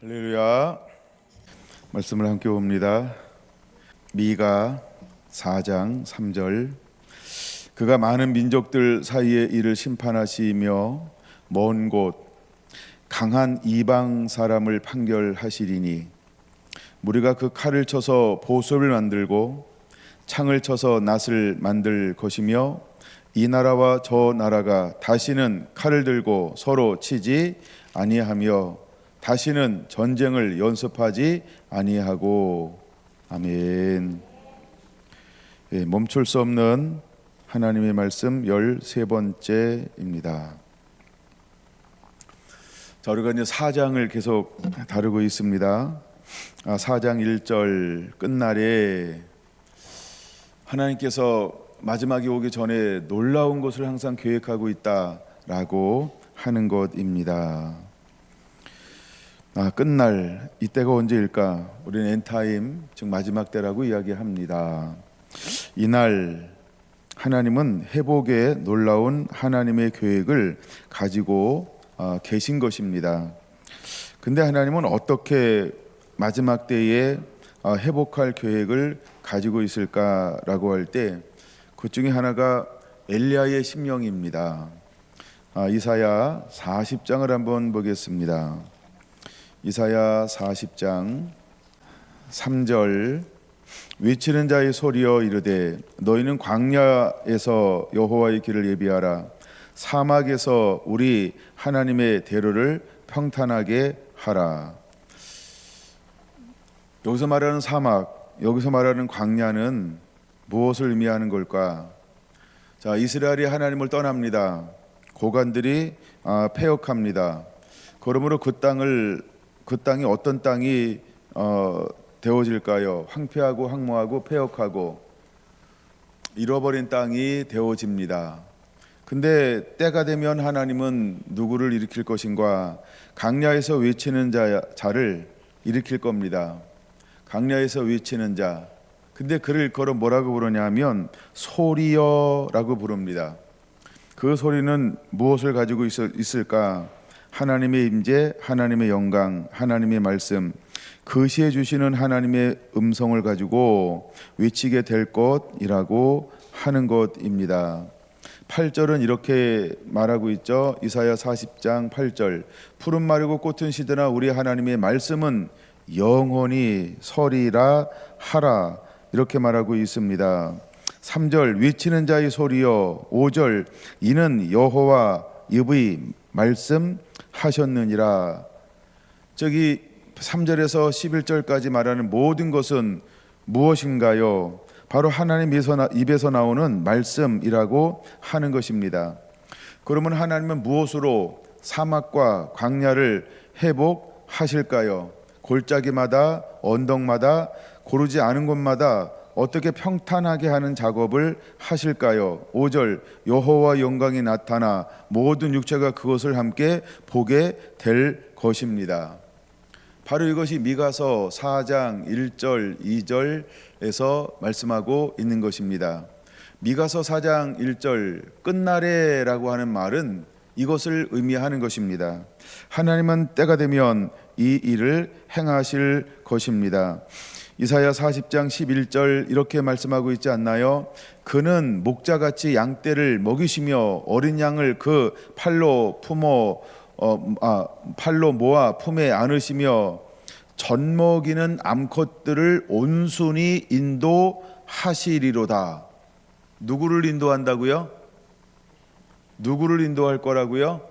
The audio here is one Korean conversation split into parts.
할렐루야. 말씀을 함께 봅니다. 미가 4장 3절. 그가 많은 민족들 사이에 이를 심판하시며 먼 곳 강한 이방 사람을 판결하시리니 무리가 그 칼을 쳐서 보습을 만들고 창을 쳐서 낫을 만들 것이며 이 나라와 저 나라가 다시는 칼을 들고 서로 치지 아니하며 다시는 전쟁을 연습하지 아니하고. 아멘. 멈출 수 없는 하나님의 말씀 13번째입니다. 자, 우리가 이제 4장을 계속 다루고 있습니다. 4장 1절 끝날에 하나님께서 마지막이 오기 전에 놀라운 것을 항상 계획하고 있다라고 하는 것입니다. 끝날 이때가 언제일까? 우리는 엔타임, 즉 마지막 때라고 이야기합니다. 이날 하나님은 회복의 놀라운 하나님의 계획을 가지고 계신 것입니다. 근데 하나님은 어떻게 마지막 때에 회복할 계획을 가지고 있을까라고 할 때 그 중에 하나가 엘리야의 심령입니다. 이사야 40장을 한번 보겠습니다. 이사야 40장 3절. 외치는 자의 소리여 이르되 너희는 광야에서 여호와의 길을 예비하라. 사막에서 우리 하나님의 대로를 평탄하게 하라. 여기서 말하는 사막, 여기서 말하는 광야는 무엇을 의미하는 걸까? 자, 이스라엘이 하나님을 떠납니다. 고관들이 패역합니다. 그러므로 그 땅이 어떤 땅이 되어질까요? 황폐하고 황무하고 패역하고 잃어버린 땅이 되어집니다. 근데 때가 되면 하나님은 누구를 일으킬 것인가? 광야에서 외치는 자를 일으킬 겁니다. 광야에서 외치는 자. 근데 그를 걸어 뭐라고 부르냐면 소리여라고 부릅니다. 그 소리는 무엇을 가지고 있을까? 하나님의 임재, 하나님의 영광, 하나님의 말씀, 계시해 주시는 하나님의 음성을 가지고 외치게 될 것이라고 하는 것입니다. 8절은 이렇게 말하고 있죠. 이사야 40장 8절. 푸른 마르고 꽃은 시드나 우리 하나님의 말씀은 영원히 서리라 하라. 이렇게 말하고 있습니다. 3절 외치는 자의 소리여. 5절 이는 여호와 여의 말씀하셨느니라. 저기 3절에서 11절까지 말하는 모든 것은 무엇인가요? 바로 하나님 입에서 나오는 말씀이라고 하는 것입니다. 그러면 하나님은 무엇으로 사막과 광야를 회복하실까요? 골짜기마다 언덕마다 고르지 않은 곳마다 어떻게 평탄하게 하는 작업을 하실까요? 5절 여호와 영광이 나타나 모든 육체가 그것을 함께 보게 될 것입니다. 바로 이것이 미가서 4장 1절 2절에서 말씀하고 있는 것입니다. 미가서 4장 1절 끝날에라고 하는 말은 이것을 의미하는 것입니다. 하나님은 때가 되면 이 일을 행하실 것입니다. 이사야 40장 11절 이렇게 말씀하고 있지 않나요? 그는 목자같이 양떼를 먹이시며 어린 양을 그 팔로 모아 품에 안으시며 젖먹이는 암컷들을 온순히 인도하시리로다. 누구를 인도한다고요? 누구를 인도할 거라고요?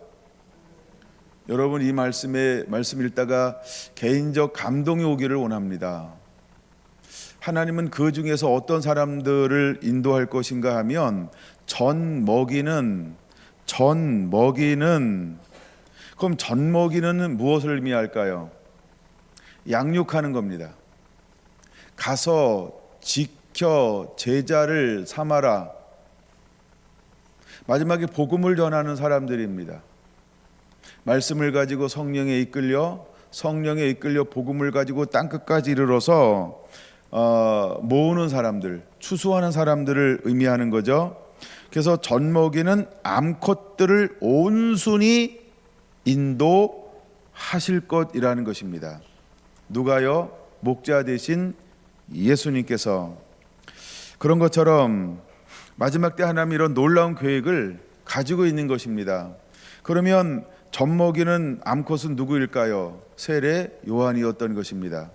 여러분 이 말씀 읽다가 개인적 감동이 오기를 원합니다. 하나님은 그 중에서 어떤 사람들을 인도할 것인가 하면 전 먹이는 그럼 전 먹이는 무엇을 의미할까요? 양육하는 겁니다. 가서 지켜 제자를 삼아라. 마지막에 복음을 전하는 사람들입니다. 말씀을 가지고 성령에 이끌려 복음을 가지고 땅끝까지 이르러서 모으는 사람들, 추수하는 사람들을 의미하는 거죠. 그래서 젖먹이는 암컷들을 온순히 인도하시리로다. 하실 것이라는 것입니다. 누가요? 목자 되신 예수님께서. 그런 것처럼 마지막 때 하나님이 이런 놀라운 계획을 가지고 있는 것입니다. 그러면 젖먹이는 암컷은 누구일까요? 세례 요한이었던 것입니다.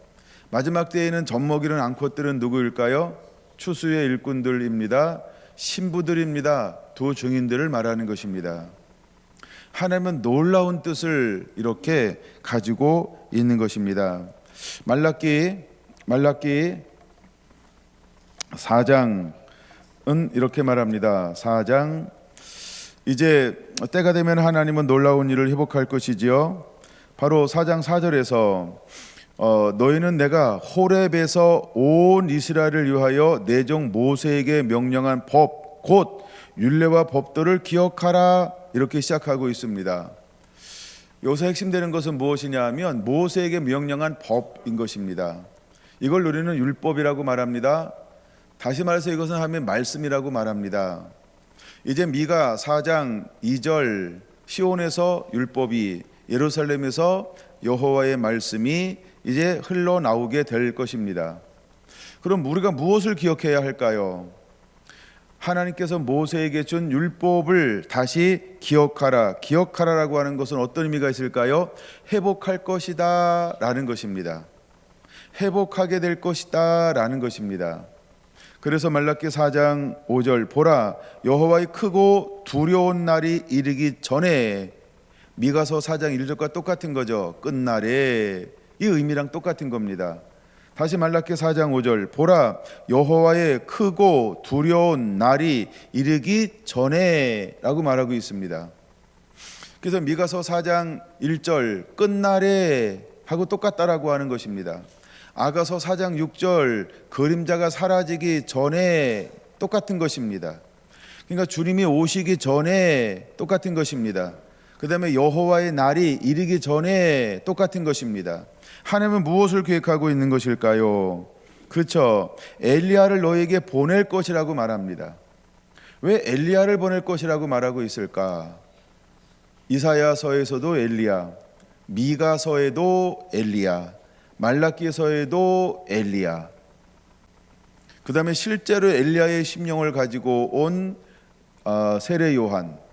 마지막 때에는 젖먹이는 암컷들은 누구일까요? 추수의 일꾼들입니다. 신부들입니다. 두 증인들을 말하는 것입니다. 하나님은 놀라운 뜻을 이렇게 가지고 있는 것입니다. 말라기 4장은 이렇게 말합니다. 4장, 이제 때가 되면 하나님은 놀라운 일을 회복할 것이지요. 바로 4장 4절에서 너희는 내가 호렙에서 온 이스라엘을 위하여 내 종 모세에게 명령한 법 곧 율례와 법도를 기억하라, 이렇게 시작하고 있습니다. 여기서 핵심되는 것은 무엇이냐 하면 모세에게 명령한 법인 것입니다. 이걸 우리는 율법이라고 말합니다. 다시 말해서 이것은 하나님의 말씀이라고 말합니다. 이제 미가 4장 2절, 시온에서 율법이, 예루살렘에서 여호와의 말씀이 이제 흘러나오게 될 것입니다. 그럼 우리가 무엇을 기억해야 할까요? 하나님께서 모세에게 준 율법을 다시 기억하라라고 하는 것은 어떤 의미가 있을까요? 회복할 것이다 라는 것입니다. 회복하게 될 것이다 라는 것입니다. 그래서 말라기 4장 5절, 보라 여호와의 크고 두려운 날이 이르기 전에, 미가서 4장 1절과 똑같은 거죠. 끝날에, 이 의미랑 똑같은 겁니다. 다시 말라기 4장 5절, 보라 여호와의 크고 두려운 날이 이르기 전에 라고 말하고 있습니다. 그래서 미가서 4장 1절 끝날에 하고 똑같다라고 하는 것입니다. 아가서 4장 6절 그림자가 사라지기 전에 똑같은 것입니다. 그러니까 주님이 오시기 전에 똑같은 것입니다. 그 다음에 여호와의 날이 이르기 전에 똑같은 것입니다. 하나님은 무엇을 계획하고 있는 것일까요? 그렇죠. 엘리야를 너에게 보낼 것이라고 말합니다. 왜 엘리야를 보낼 것이라고 말하고 있을까? 이사야서에서도 엘리야, 미가서에도 엘리야, 말라기서에도 엘리야. 그 다음에 실제로 엘리야의 심령을 가지고 온 세례 요한.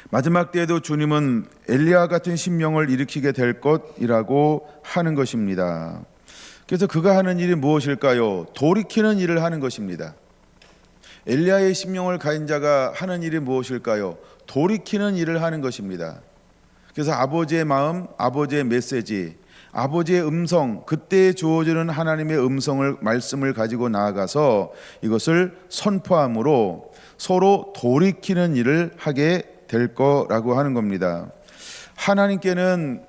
마지막 때에도 주님은 엘리야 같은 심령을 일으키게 될 것이라고 하는 것입니다. 그래서 그가 하는 일이 무엇일까요? 돌이키는 일을 하는 것입니다. 엘리야의 심령을 가진 자가 하는 일이 무엇일까요? 돌이키는 일을 하는 것입니다. 그래서 아버지의 마음, 아버지의 메시지, 아버지의 음성, 그때 주어지는 하나님의 음성을, 말씀을 가지고 나아가서 이것을 선포함으로 서로 돌이키는 일을 하게 될 거라고 하는 겁니다. 하나님께는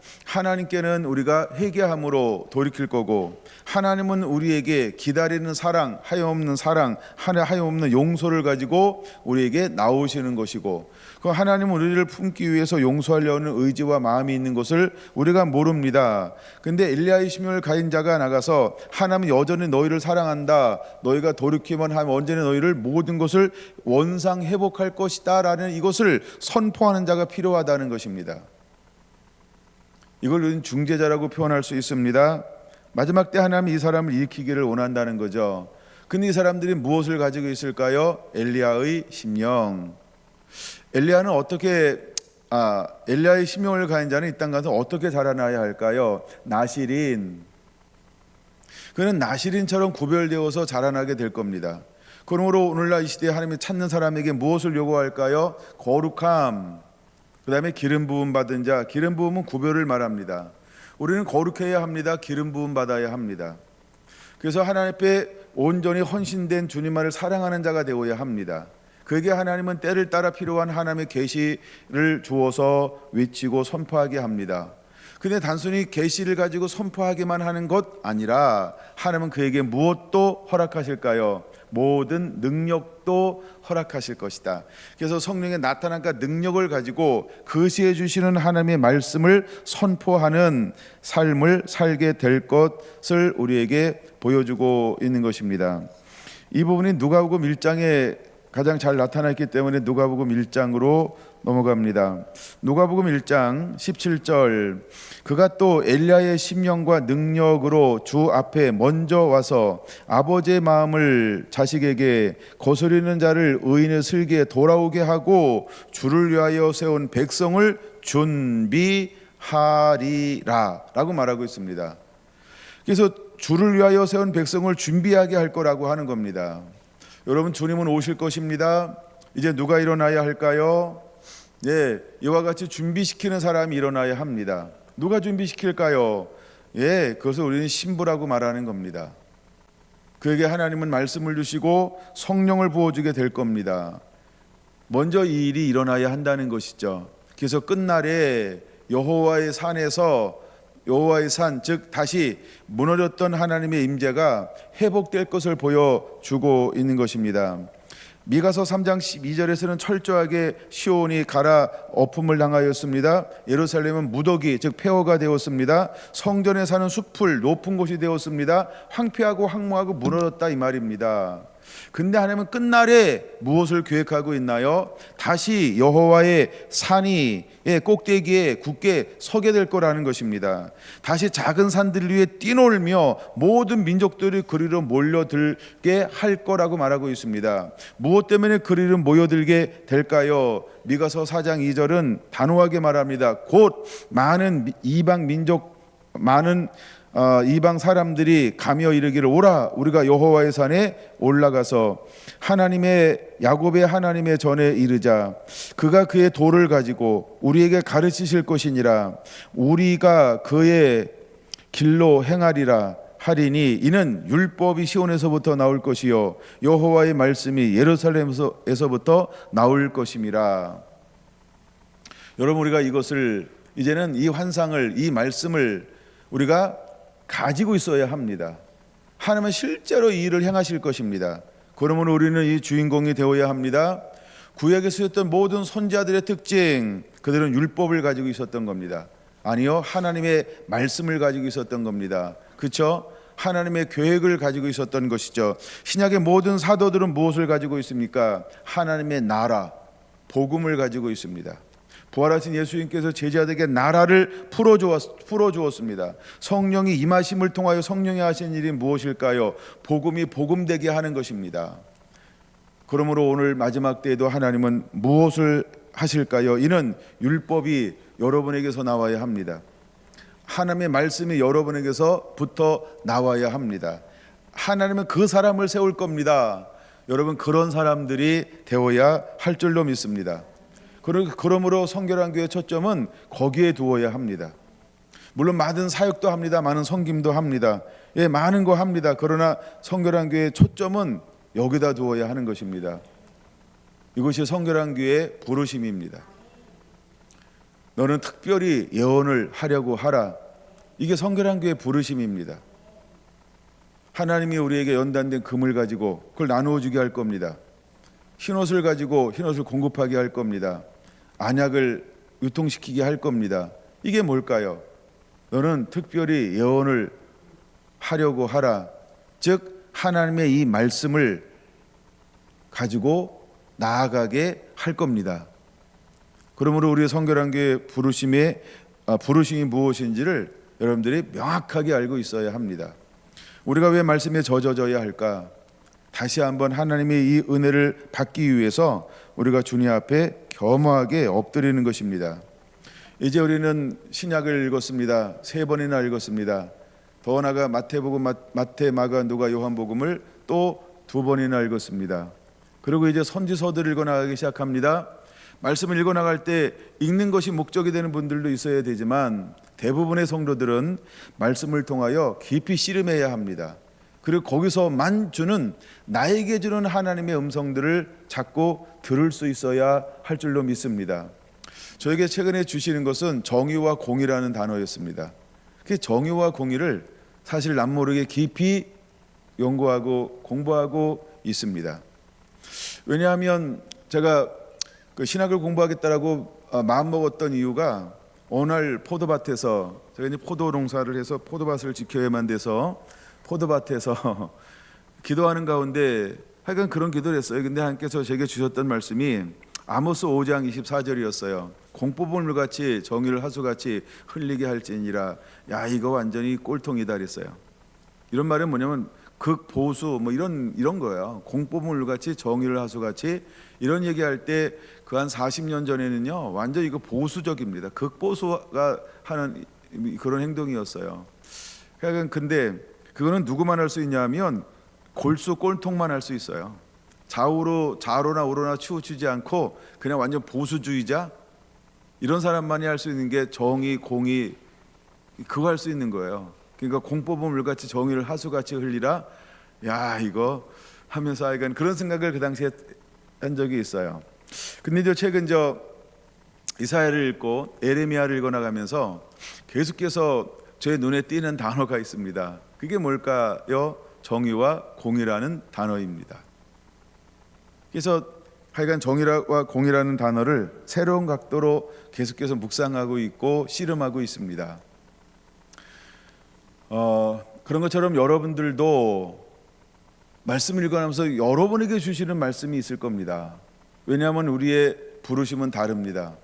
우리가 회개함으로 돌이킬 거고, 하나님은 우리에게 기다리는 사랑, 하염없는 용서를 가지고 우리에게 나오시는 것이고, 그 하나님은 우리를 품기 위해서 용서하려는 의지와 마음이 있는 것을 우리가 모릅니다. 근데 엘리야의 심령을 가진 자가 나가서 하나님은 여전히 너희를 사랑한다, 너희가 돌이키면 하면 언제나 너희를 모든 것을 원상 회복할 것이다 라는 이것을 선포하는 자가 필요하다는 것입니다. 이걸 우리는 중재자라고 표현할 수 있습니다. 마지막 때 하나님이 이 사람을 일으키기를 원한다는 거죠. 근데 이 사람들이 무엇을 가지고 있을까요? 엘리야의 심령. 엘리야는 엘리야의 심령을 가진 자는 이 땅 가서 어떻게 자라나야 할까요? 나실인. 그는 나실인처럼 구별되어서 자라나게 될 겁니다. 그러므로 오늘날 이 시대에 하나님이 찾는 사람에게 무엇을 요구할까요? 거룩함. 그 다음에 기름 부음 받은 자. 기름 부음은 구별을 말합니다. 우리는 거룩해야 합니다. 기름 부음 받아야 합니다. 그래서 하나님 앞에 온전히 헌신된 주님만을 사랑하는 자가 되어야 합니다. 그게 하나님은 때를 따라 필요한 하나님의 계시를 주어서 외치고 선포하게 합니다. 근데 단순히 계시를 가지고 선포하기만 하는 것 아니라 하나님은 그에게 무엇도 허락하실까요? 모든 능력도 허락하실 것이다. 그래서 성령의 나타남과 능력을 가지고 그시해 주시는 하나님의 말씀을 선포하는 삶을 살게 될 것을 우리에게 보여주고 있는 것입니다. 이 부분이 누가복음 1장에 가장 잘 나타났기 때문에 누가복음 1장으로 넘어갑니다. 누가복음 1장 17절, 그가 또 엘리야의 심령과 능력으로 주 앞에 먼저 와서 아버지의 마음을 자식에게 거스르는 자를 의인의 슬기에 돌아오게 하고 주를 위하여 세운 백성을 준비하리라 라고 말하고 있습니다. 그래서 주를 위하여 세운 백성을 준비하게 할 거라고 하는 겁니다. 여러분, 주님은 오실 것입니다. 이제 누가 일어나야 할까요? 예, 이와 같이 준비시키는 사람이 일어나야 합니다. 누가 준비시킬까요? 예, 그것을 우리는 신부라고 말하는 겁니다. 그에게 하나님은 말씀을 주시고 성령을 부어주게 될 겁니다. 먼저 이 일이 일어나야 한다는 것이죠. 그래서 끝날에 여호와의 산에서, 여호와의 산, 즉 다시 무너졌던 하나님의 임재가 회복될 것을 보여주고 있는 것입니다. 미가서 3장 12절에서는 철저하게 시온이 갈아엎음을 당하였습니다. 예루살렘은 무더기, 즉 폐허가 되었습니다. 성전에 사는 숲을 높은 곳이 되었습니다. 황폐하고 황무하고 무너졌다 이 말입니다. 근데 하나님은 끝날에 무엇을 계획하고 있나요? 다시 여호와의 산이 꼭대기에 굳게 서게 될 거라는 것입니다. 다시 작은 산들 위에 뛰놀며 모든 민족들이 그리로 몰려들게 할 거라고 말하고 있습니다. 무엇 때문에 그리로 모여들게 될까요? 미가서 4장 2절은 단호하게 말합니다. 곧 많은 이방 민족, 많은 이방 사람들이 가며 이르기를, 오라, 우리가 여호와의 산에 올라가서 하나님의, 야곱의 하나님의 전에 이르자. 그가 그의 도를 가지고 우리에게 가르치실 것이니라. 우리가 그의 길로 행하리라 하리니 이는 율법이 시온에서부터 나올 것이요 여호와의 말씀이 예루살렘에서부터 나올 것임이라. 여러분, 우리가 이것을, 이제는 이 환상을, 이 말씀을 우리가 가지고 있어야 합니다. 하나님은 실제로 이 일을 행하실 것입니다. 그러므로 우리는 이 주인공이 되어야 합니다. 구약에 쓰였던 모든 선지자들의 특징, 그들은 율법을 가지고 있었던 겁니다. 아니요, 하나님의 말씀을 가지고 있었던 겁니다. 그렇죠? 하나님의 계획을 가지고 있었던 것이죠. 신약의 모든 사도들은 무엇을 가지고 있습니까? 하나님의 나라, 복음을 가지고 있습니다. 부활하신 예수님께서 제자들에게 나라를 풀어주었습니다. 성령이 임하심을 통하여 성령이 하신 일이 무엇일까요? 복음이 복음되게 하는 것입니다. 그러므로 오늘 마지막 때에도 하나님은 무엇을 하실까요? 이는 율법이 여러분에게서 나와야 합니다. 하나님의 말씀이 여러분에게서부터 나와야 합니다. 하나님은 그 사람을 세울 겁니다. 여러분, 그런 사람들이 되어야 할 줄로 믿습니다. 그러므로 성결한 교회의 초점은 거기에 두어야 합니다. 물론 많은 사역도 합니다. 많은 섬김도 합니다. 예, 많은 거 합니다. 그러나 성결한 교회의 초점은 여기다 두어야 하는 것입니다. 이것이 성결한 교회의 부르심입니다. 너는 특별히 예언을 하려고 하라. 이게 성결한 교회의 부르심입니다. 하나님이 우리에게 연단된 금을 가지고 그걸 나누어 주게 할 겁니다. 흰옷을 가지고 흰옷을 공급하게 할 겁니다. 안약을 유통시키게 할 겁니다. 이게 뭘까요? 너는 특별히 예언을 하려고 하라. 즉 하나님의 이 말씀을 가지고 나아가게 할 겁니다. 그러므로 우리의 성결한 교회 부르심이 무엇인지를 여러분들이 명확하게 알고 있어야 합니다. 우리가 왜 말씀에 젖어져야 할까? 다시 한번 하나님의 이 은혜를 받기 위해서 우리가 주님 앞에 겸허하게 엎드리는 것입니다. 이제 우리는 신약을 읽었습니다. 3번이나 읽었습니다. 더 나아가 마태복음, 마태, 마가, 누가, 요한복음을 또 2번이나 읽었습니다. 그리고 이제 선지서들을 읽어나가기 시작합니다. 말씀을 읽어나갈 때 읽는 것이 목적이 되는 분들도 있어야 되지만 대부분의 성도들은 말씀을 통하여 깊이 씨름해야 합니다. 그리고 거기서만 주는, 나에게 주는 하나님의 음성들을 자꾸 들을 수 있어야 할 줄로 믿습니다. 저에게 최근에 주시는 것은 정의와 공의라는 단어였습니다. 그 정의와 공의를 사실 남모르게 깊이 연구하고 공부하고 있습니다. 왜냐하면 제가 그 신학을 공부하겠다라고 마음먹었던 이유가, 어느 날 포도밭에서, 제가 이제 포도 농사를 해서 포도밭을 지켜야만 돼서 포도밭에서 기도하는 가운데 하여간 그런 기도를 했어요. 근데 하나님께서 제게 주셨던 말씀이 아모스 5장 24절이었어요. 공 뽑은 물같이 정의를 하수같이 흘리게 할지니라. 야, 이거 완전히 꼴통이다 그랬어요. 이런 말은 뭐냐면 극보수 뭐 이런 거예요. 공 뽑은 물같이 정의를 하수같이 이런 얘기할 때 그 한 40년 전에는요 완전 이거 보수적입니다. 극보수가 하는 그런 행동이었어요. 그러니까 근데 그거는 누구만 할 수 있냐면 골수 꼴통만 할 수 있어요. 좌로나 우로나 치우치지 않고 그냥 완전 보수주의자 이런 사람만이 할 수 있는 게 정의, 공의 그거 할 수 있는 거예요. 그러니까 공 뽑은 물같이 정의를 하수같이 흘리라. 야, 이거 하면서 하여간 그런 생각을 그 당시에 한 적이 있어요. 근데 이제 최근 이사야를 읽고 에레미야를 읽어 나가면서 계속해서 제 눈에 띄는 단어가 있습니다. 그게 뭘까요? 정의와 공의라는 단어입니다. 그래서 하여간 정의와 공의라는 단어를 새로운 각도로 계속해서 묵상하고 있고 씨름하고 있습니다. 그런 것처럼 여러분들도 말씀을 읽어나면서 여러분에게 주시는 말씀이 있을 겁니다. 왜냐하면 우리의 부르심은 다릅니다.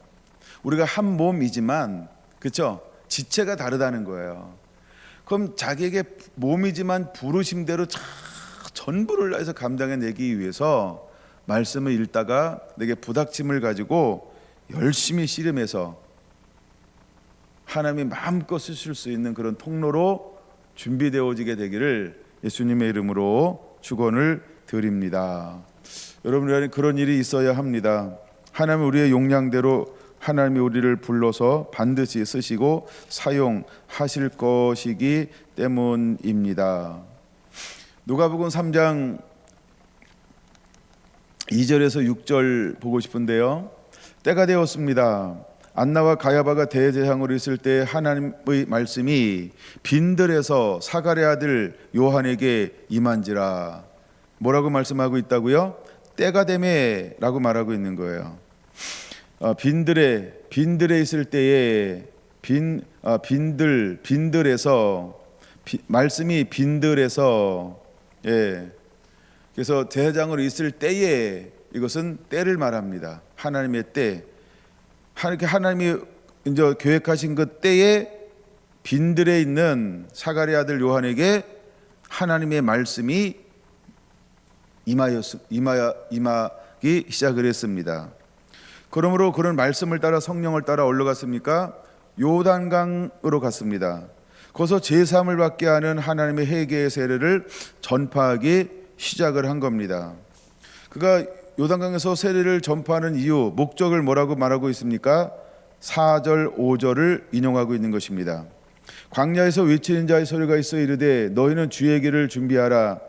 우리가 한 몸이지만 그렇죠? 지체가 다르다는 거예요. 그럼 자기에게 몸이지만 부르심대로 전부를 다해서 감당해내기 위해서 말씀을 읽다가 내게 부닥침을 가지고 열심히 씨름해서 하나님이 마음껏 쓰실 수 있는 그런 통로로 준비되어지게 되기를 예수님의 이름으로 축원을 드립니다. 여러분들에게 그런 일이 있어야 합니다. 하나님 우리의 용량대로 하나님이 우리를 불러서 반드시 쓰시고 사용하실 것이기 때문입니다. 누가복음 3장 2절에서 6절 보고 싶은데요. 때가 되었습니다. 안나와 가야바가 대제사장으로 있을 때 하나님의 말씀이 빈들에서 사가랴 아들 요한에게 임한지라. 뭐라고 말씀하고 있다고요? 때가 되매 라고 말하고 있는 거예요. 빈들에 있을 때에 빈들에서 말씀이 빈들에서 그래서 대제사장으로 있을 때에 이것은 때를 말합니다. 하나님의 때. 하나님이 이제 계획하신 그 때에 빈들에 있는 사가랴 아들 요한에게 하나님의 말씀이 임하기 시작을 했습니다. 그러므로 그런 말씀을 따라 성령을 따라 어디로 갔습니까? 요단강으로 갔습니다. 거기서 제사함을 받게 하는 하나님의 회개의 세례를 전파하기 시작을 한 겁니다. 그가 요단강에서 세례를 전파하는 이유, 목적을 뭐라고 말하고 있습니까? 4절, 5절을 인용하고 있는 것입니다. 광야에서 외치는 자의 소리가 있어 이르되 너희는 주의 길을 준비하라.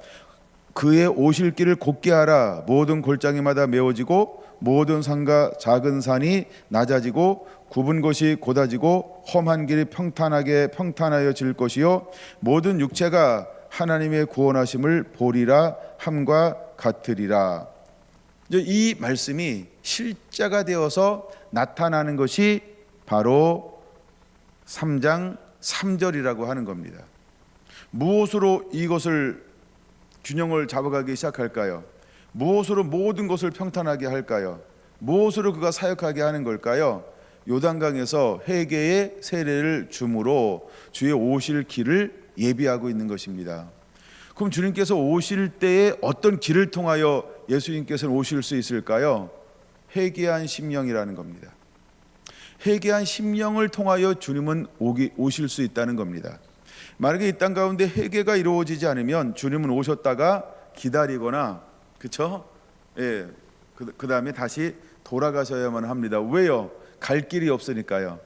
그의 오실 길을 곧게 하라. 모든 골짜기마다 메워지고 모든 산과 작은 산이 낮아지고 굽은 곳이 곧아지고 험한 길이 평탄하여질 것이요 모든 육체가 하나님의 구원하심을 보리라 함과 같으리라. 이 말씀이 실제가 되어서 나타나는 것이 바로 3장 3절이라고 하는 겁니다. 무엇으로 이것을 균형을 잡아가기 시작할까요? 무엇으로 모든 것을 평탄하게 할까요? 무엇으로 그가 사역하게 하는 걸까요? 요단강에서 회개의 세례를 줌으로 주의 오실 길을 예비하고 있는 것입니다. 그럼 주님께서 오실 때에 어떤 길을 통하여 예수님께서는 오실 수 있을까요? 회개한 심령이라는 겁니다. 회개한 심령을 통하여 주님은 오실 수 있다는 겁니다. 만약에 이 땅 가운데 회개가 이루어지지 않으면 주님은 오셨다가 기다리거나 그렇죠? 예. 그 다음에 다시 돌아가셔야만 합니다. 왜요? 갈 길이 없으니까요.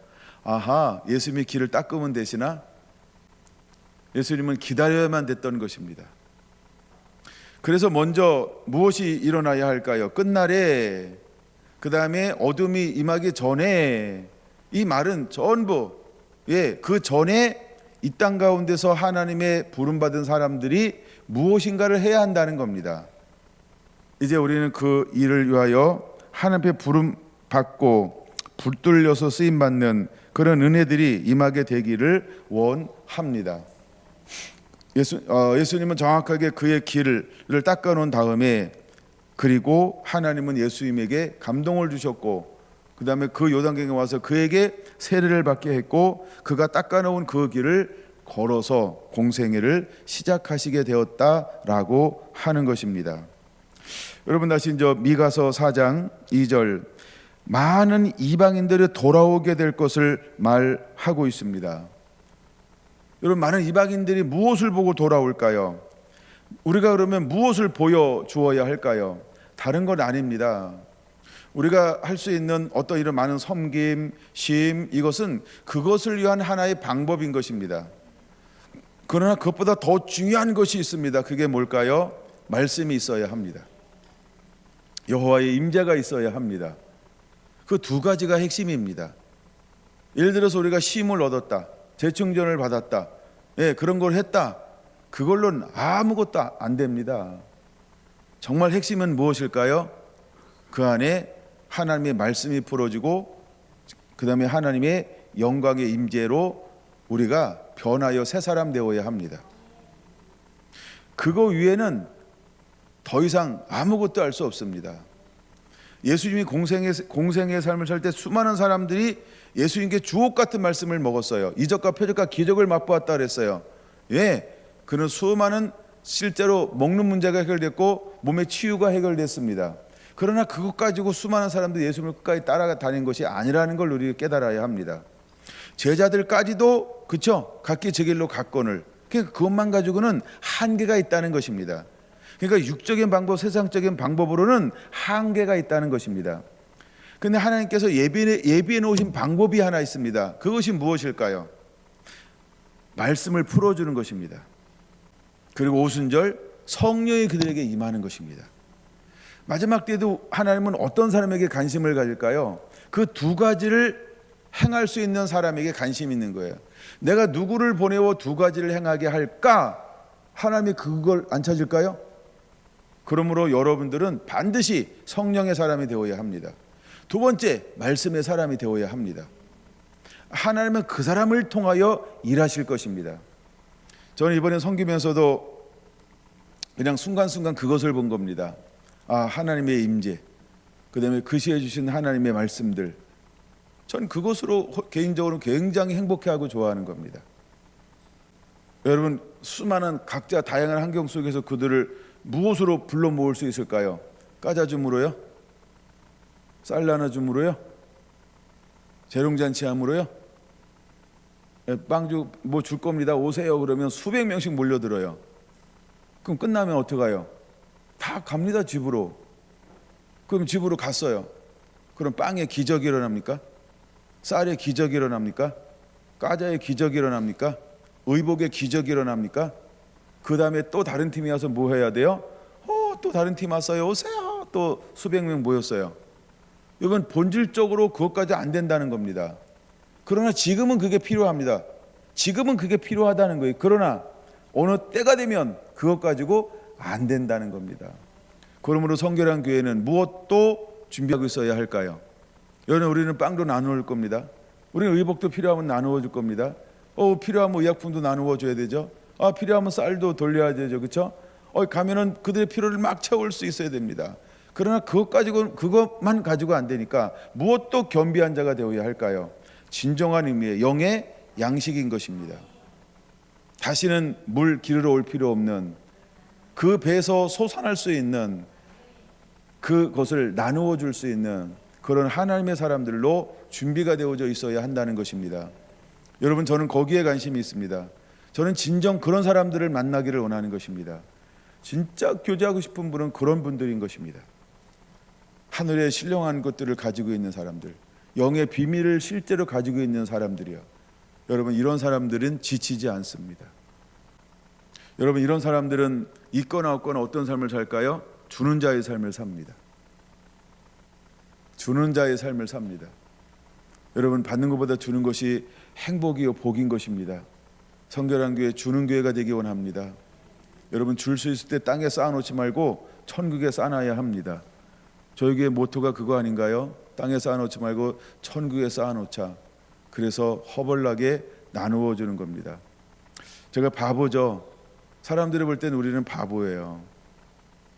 아하, 예수님이 길을 닦으면 되시나? 예수님은 기다려야만 됐던 것입니다. 그래서 먼저 무엇이 일어나야 할까요? 끝날에, 그 다음에 어둠이 임하기 전에, 이 말은 전부 그 전에 이 땅 가운데서 하나님의 부름받은 사람들이 무엇인가를 해야 한다는 겁니다. 이제 우리는 그 일을 위하여 하나님의 부름받고 붙들려서 쓰임받는 그런 은혜들이 임하게 되기를 원합니다. 예수님은 정확하게 그의 길을 닦아놓은 다음에 그리고 하나님은 예수님에게 감동을 주셨고 그 다음에 그 요단강에 와서 그에게 세례를 받게 했고 그가 닦아놓은 그 길을 걸어서 공생애를 시작하시게 되었다라고 하는 것입니다. 여러분 다시 이제 미가서 4장 2절 많은 이방인들이 돌아오게 될 것을 말하고 있습니다. 여러분 많은 이방인들이 무엇을 보고 돌아올까요? 우리가 그러면 무엇을 보여주어야 할까요? 다른 건 아닙니다. 우리가 할 수 있는 어떤 이런 많은 섬김, 쉼 이것은 그것을 위한 하나의 방법인 것입니다. 그러나 그것보다 더 중요한 것이 있습니다. 그게 뭘까요? 말씀이 있어야 합니다. 여호와의 임재가 있어야 합니다. 그 두 가지가 핵심입니다. 예를 들어서 우리가 쉼을 얻었다, 재충전을 받았다, 그런 걸 했다. 그걸로는 아무것도 안 됩니다. 정말 핵심은 무엇일까요? 그 안에 하나님의 말씀이 풀어지고 그 다음에 하나님의 영광의 임재로 우리가 변하여 새 사람 되어야 합니다. 그거 위에는 더 이상 아무것도 할 수 없습니다. 예수님이 공생의 삶을 살 때 수많은 사람들이 예수님께 주옥 같은 말씀을 먹었어요. 이적과 표적과 기적을 맛보았다 그랬어요. 그는 수많은 실제로 먹는 문제가 해결됐고 몸의 치유가 해결됐습니다. 그러나 그것 가지고 수많은 사람들이 예수님을 끝까지 따라다닌 것이 아니라는 걸 우리가 깨달아야 합니다. 제자들까지도 그렇죠, 각기 제 길로 갔거늘. 그러니까 그것만 가지고는 한계가 있다는 것입니다. 그러니까 육적인 방법, 세상적인 방법으로는 한계가 있다는 것입니다. 그런데 하나님께서 예비해 놓으신 방법이 하나 있습니다. 그것이 무엇일까요? 말씀을 풀어주는 것입니다. 그리고 오순절 성령이 그들에게 임하는 것입니다. 마지막 때도 하나님은 어떤 사람에게 관심을 가질까요? 그 두 가지를 행할 수 있는 사람에게 관심이 있는 거예요. 내가 누구를 보내어 두 가지를 행하게 할까? 하나님이 그걸 안 찾을까요? 그러므로 여러분들은 반드시 성령의 사람이 되어야 합니다. 두 번째, 말씀의 사람이 되어야 합니다. 하나님은 그 사람을 통하여 일하실 것입니다. 저는 이번에 섬기면서도 그냥 순간순간 그것을 본 겁니다. 하나님의 임재, 그 다음에 그시해 주신 하나님의 말씀들, 전 그것으로 개인적으로 굉장히 행복해하고 좋아하는 겁니다. 여러분 수많은 각자 다양한 환경 속에서 그들을 무엇으로 불러 모을 수 있을까요? 까자줌으로요? 쌀 나눠줌으로요? 재롱잔치함으로요? 빵주 뭐 줄 겁니다, 오세요 그러면 수백 명씩 몰려들어요. 그럼 끝나면 어떡해요? 다 갑니다, 집으로. 그럼 집으로 갔어요. 그럼 빵에 기적이 일어납니까? 쌀에 기적이 일어납니까? 과자에 기적이 일어납니까? 의복에 기적이 일어납니까? 그 다음에 또 다른 팀이 와서 뭐 해야 돼요? 또 다른 팀 왔어요, 오세요. 또 수백 명 모였어요. 이건 본질적으로 그것까지 안 된다는 겁니다. 그러나 지금은 그게 필요합니다. 지금은 그게 필요하다는 거예요. 그러나 어느 때가 되면 그것 가지고 안 된다는 겁니다. 그러므로 성결한 교회는 무엇도 준비하고 있어야 할까요? 여러분, 우리는 빵도 나누어 겁니다. 우리는 의복도 필요하면 나누어 줄 겁니다. 필요하면 의약품도 나누어 줘야 되죠. 필요하면 쌀도 돌려야 되죠. 그렇죠? 가면은 그들의 필요를 막 채울 수 있어야 됩니다. 그러나 그것만 가지고 안 되니까 무엇도 겸비한 자가 되어야 할까요? 진정한 의미의 영의 양식인 것입니다. 다시는 물 기르러 올 필요 없는, 그 배에서 솟아날 수 있는, 그것을 나누어 줄 수 있는 그런 하나님의 사람들로 준비가 되어져 있어야 한다는 것입니다. 여러분, 저는 거기에 관심이 있습니다. 저는 진정 그런 사람들을 만나기를 원하는 것입니다. 진짜 교제하고 싶은 분은 그런 분들인 것입니다. 하늘의 신령한 것들을 가지고 있는 사람들, 영의 비밀을 실제로 가지고 있는 사람들이요. 여러분, 이런 사람들은 지치지 않습니다. 여러분, 이런 사람들은 있거나 없거나 어떤 삶을 살까요? 주는 자의 삶을 삽니다. 주는 자의 삶을 삽니다. 여러분, 받는 것보다 주는 것이 행복이요 복인 것입니다. 성결한 교회, 주는 교회가 되기 원합니다. 여러분, 줄 수 있을 때 땅에 쌓아놓지 말고 천국에 쌓아놔야 합니다. 저희 교회 모토가 그거 아닌가요? 땅에 쌓아놓지 말고 천국에 쌓아놓자. 그래서 허벌나게 나누어 주는 겁니다. 제가 바보죠. 사람들이 볼 때는 우리는 바보예요.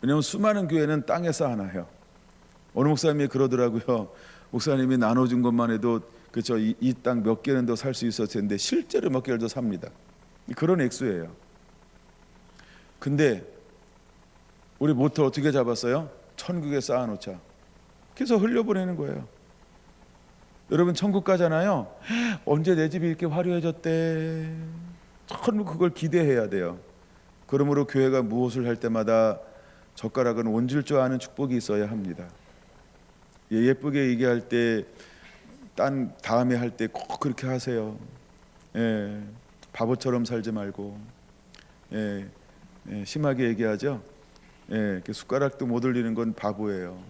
왜냐하면 수많은 교회는 땅에 쌓아놔요. 어느 목사님이 그러더라고요. 목사님이 나눠준 것만 해도 그렇죠, 이 땅 몇 개는 더 살 수 있었을 텐데 실제로 몇 개를 더 삽니다. 그런 액수예요. 근데 우리 모터 어떻게 잡았어요? 천국에 쌓아놓자. 그래서 흘려보내는 거예요. 여러분 천국 가잖아요. 언제 내 집이 이렇게 화려해졌대. 천국 그걸 기대해야 돼요. 그러므로 교회가 무엇을 할 때마다 젓가락은 얹을 줄 아는 축복이 있어야 합니다. 예쁘게 얘기할 때, 딴 다음에 할 때 꼭 그렇게 하세요. 예, 바보처럼 살지 말고, 심하게 얘기하죠. 숟가락도 못 올리는 건 바보예요.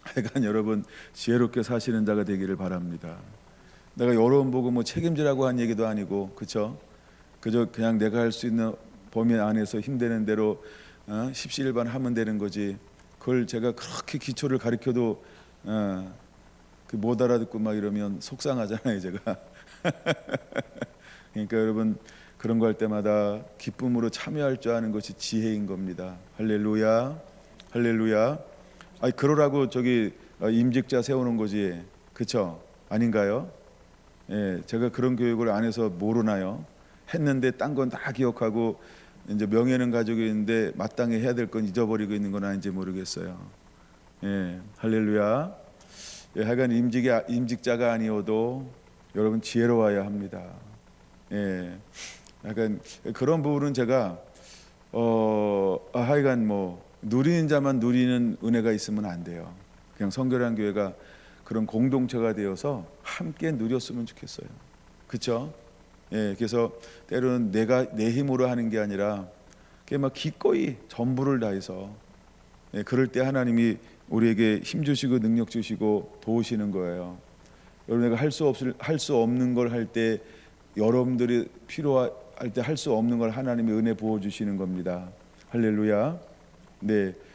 하여간 여러분 지혜롭게 사시는 자가 되기를 바랍니다. 내가 여러 번 보고 뭐 책임지라고 한 얘기도 아니고, 그렇죠? 그저 그냥 내가 할 수 있는 범위 안에서 힘되는 대로 십시일반 하면 되는 거지. 그걸 제가 그렇게 기초를 가르쳐도 못 알아듣고 막 이러면 속상하잖아요, 제가. 그러니까 여러분 그런 거 할 때마다 기쁨으로 참여할 줄 아는 것이 지혜인 겁니다. 할렐루야, 할렐루야. 아니 그러라고 저기 임직자 세우는 거지, 그렇죠? 아닌가요? 제가 그런 교육을 안 해서 모르나요? 했는데 딴 건 다 기억하고 이제 명예는 가지고 있는데 마땅히 해야 될 건 잊어버리고 있는 건 아닌지 모르겠어요. 할렐루야. 하여간 임직자가 아니어도 여러분 지혜로워야 합니다. 약간 그런 부분은 제가 하여간 뭐 누리는 자만 누리는 은혜가 있으면 안 돼요. 그냥 성결한 교회가 그런 공동체가 되어서 함께 누렸으면 좋겠어요. 그렇죠? 그래서 때로는 내가 내 힘으로 하는 게 아니라 막 기꺼이 전부를 다해서 그럴 때 하나님이 우리에게 힘 주시고 능력 주시고 도우시는 거예요. 여러분 내가 할 수 없는 걸 할 때 여러분들이 필요할 때 할 수 없는 걸 하나님이 은혜 부어 주시는 겁니다. 할렐루야.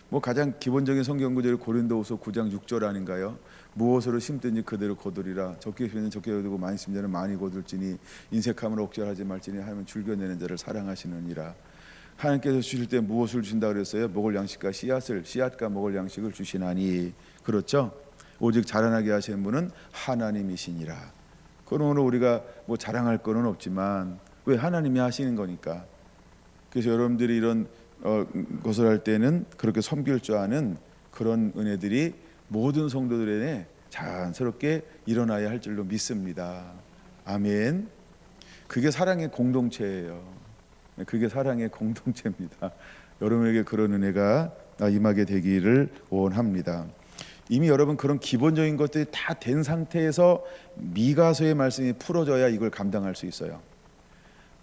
뭐 가장 기본적인 성경 구절이 고린도후서 9장 6절 아닌가요? 무엇으로 심든지 그대로 거두리라. 적게 심는 적게 거두고 많이 심는 자는 많이 거둘지니 인색함을 억제하지 말지니 하면 줄겨내는 자를 사랑하시느니라. 하나님께서 주실 때 무엇을 주신다 그랬어요? 먹을 양식과 씨앗과 먹을 양식을 주시나니. 그렇죠? 오직 자라나게 하시는 분은 하나님이시니라. 그러므로 우리가 뭐 자랑할 거는 없지만 왜 하나님이 하시는 거니까. 그래서 여러분들이 이런 것을 할 때는 그렇게 섬길 줄 아는 그런 은혜들이 모든 성도들에게 자연스럽게 일어나야 할 줄로 믿습니다. 아멘. 그게 사랑의 공동체예요. 그게 사랑의 공동체입니다. 여러분에게 그런 은혜가 임하게 되기를 원합니다. 이미 여러분 그런 기본적인 것들이 다 된 상태에서 미가서의 말씀이 풀어져야 이걸 감당할 수 있어요.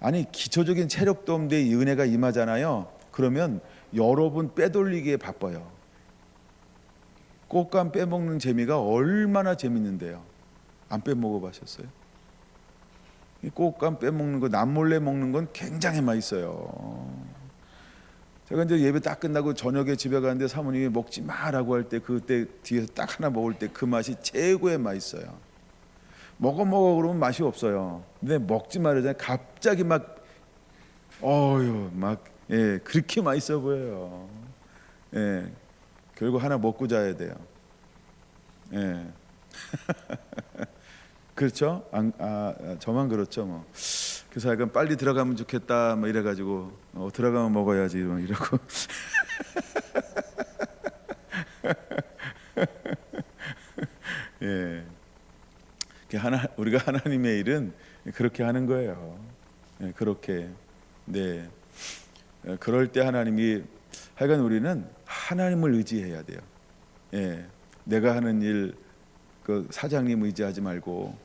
아니 기초적인 체력도 없는데 이 은혜가 임하잖아요. 그러면 여러분 빼돌리기에 바빠요. 꽃감 빼먹는 재미가 얼마나 재밌는데요. 안 빼먹어 보셨어요? 이 꽃감 빼먹는 거 남몰래 먹는 건 굉장히 맛있어요. 제가 이제 예배 딱 끝나고 저녁에 집에 가는데 사모님이 먹지 마라고 할 때 그때 뒤에서 딱 하나 먹을 때 그 맛이 최고의 맛있어요. 먹어 그러면 맛이 없어요. 근데 먹지 말잖아요. 갑자기 막 그렇게 맛있어 보여요. 결국 하나 먹고 자야 돼요. 그렇죠? 저만 그렇죠 뭐. 그래서 약간 빨리 들어가면 좋겠다 뭐 이래가지고 들어가면 먹어야지 뭐 이러고. 우리가 하나님의 일은 그렇게 하는 거예요. 그렇게. 그럴 때 하나님이 하여간 우리는 하나님을 의지해야 돼요. 내가 하는 일 그 사장님 의지하지 말고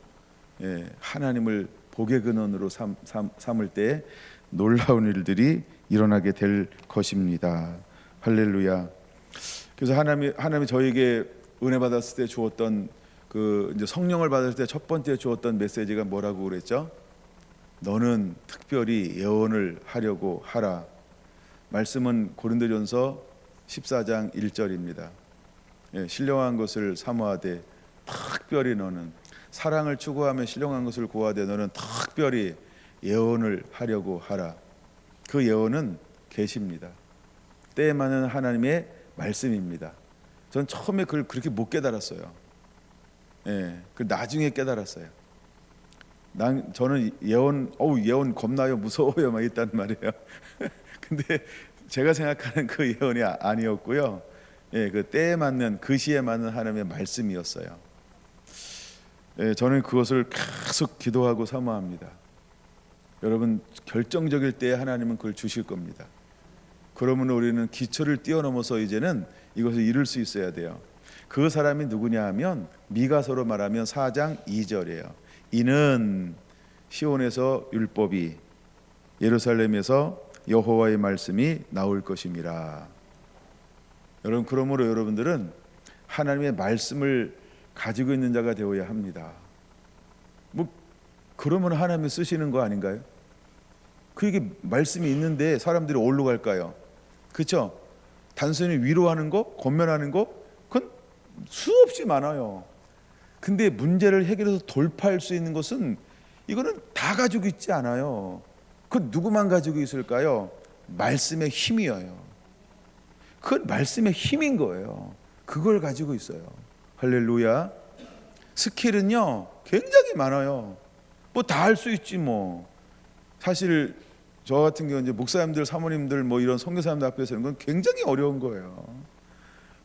하나님을 복의 근원으로 삼을 때 놀라운 일들이 일어나게 될 것입니다. 할렐루야. 그래서 하나님이 저에게 은혜 받았을 때 주었던 그 이제 성령을 받을 때 첫 번째 주었던 메시지가 뭐라고 그랬죠? 너는 특별히 예언을 하려고 하라. 말씀은 고린도전서 14장 1절입니다. 신령한 것을 사모하되 특별히 너는 사랑을 추구하며 신령한 것을 구하되 너는 특별히 예언을 하려고 하라. 그 예언은 계시입니다. 때에 맞는 하나님의 말씀입니다. 전 처음에 그걸 그렇게 못 깨달았어요. 예, 그 나중에 깨달았어요. 저는 예언 겁나요, 무서워요, 막 있단 말이에요. 근데 제가 생각하는 그 예언이 아니었고요. 예, 그 때에 맞는, 그 시에 맞는 하나님의 말씀이었어요. 예, 저는 그것을 계속 기도하고 사모합니다. 여러분, 결정적일 때에 하나님은 그걸 주실 겁니다. 그러면 우리는 기초를 뛰어넘어서 이제는 이것을 이룰 수 있어야 돼요. 그 사람이 누구냐 하면 미가서로 말하면 4장 2절이에요. 이는 시온에서 율법이, 예루살렘에서 여호와의 말씀이 나올 것임이라. 여러분, 그러므로 여러분들은 하나님의 말씀을 가지고 있는 자가 되어야 합니다. 뭐 그러면 하나님이 쓰시는 거 아닌가요? 그게 말씀이 있는데 사람들이 어디로 갈까요? 그렇죠? 단순히 위로하는 거, 권면하는 거, 그건 수없이 많아요. 근데 문제를 해결해서 돌파할 수 있는 것은 이거는 다 가지고 있지 않아요. 그 누구만 가지고 있을까요? 말씀의 힘이에요. 그건 말씀의 힘인 거예요. 그걸 가지고 있어요. 할렐루야. 스킬은요 굉장히 많아요. 뭐 다 할 수 있지 뭐. 사실 저 같은 경우 이제 목사님들, 사모님들 뭐 이런 선교사님들 앞에서 하는 건 굉장히 어려운 거예요.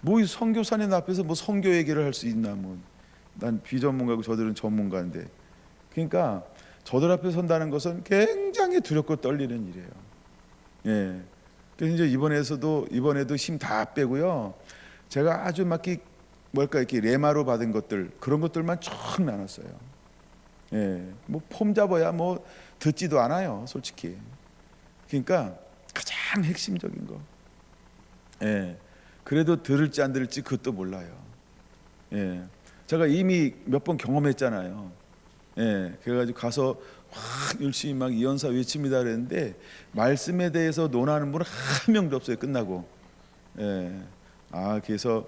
뭐 이 선교사님 앞에서 뭐 선교 얘기를 할 수 있나 뭐. 난 비전문가고 저들은 전문가인데. 그러니까 저들 앞에 선다는 것은 굉장히 두렵고 떨리는 일이에요. 예. 그래서 이제 이번에도 힘 다 빼고요. 제가 아주 막 이렇게 레마로 받은 것들, 그런 것들만 쭉 나눴어요. 예. 뭐 폼 잡아야 뭐 듣지도 않아요, 솔직히. 그러니까 가장 핵심적인 거. 예. 그래도 들을지 안 들을지 그것도 몰라요. 예. 제가 이미 몇 번 경험했잖아요. 예. 그래가지고 가서 확 열심히 막 이언사 외칩니다 그랬는데 말씀에 대해서 논하는 분은 한 명도 없어요. 끝나고. 예. 그래서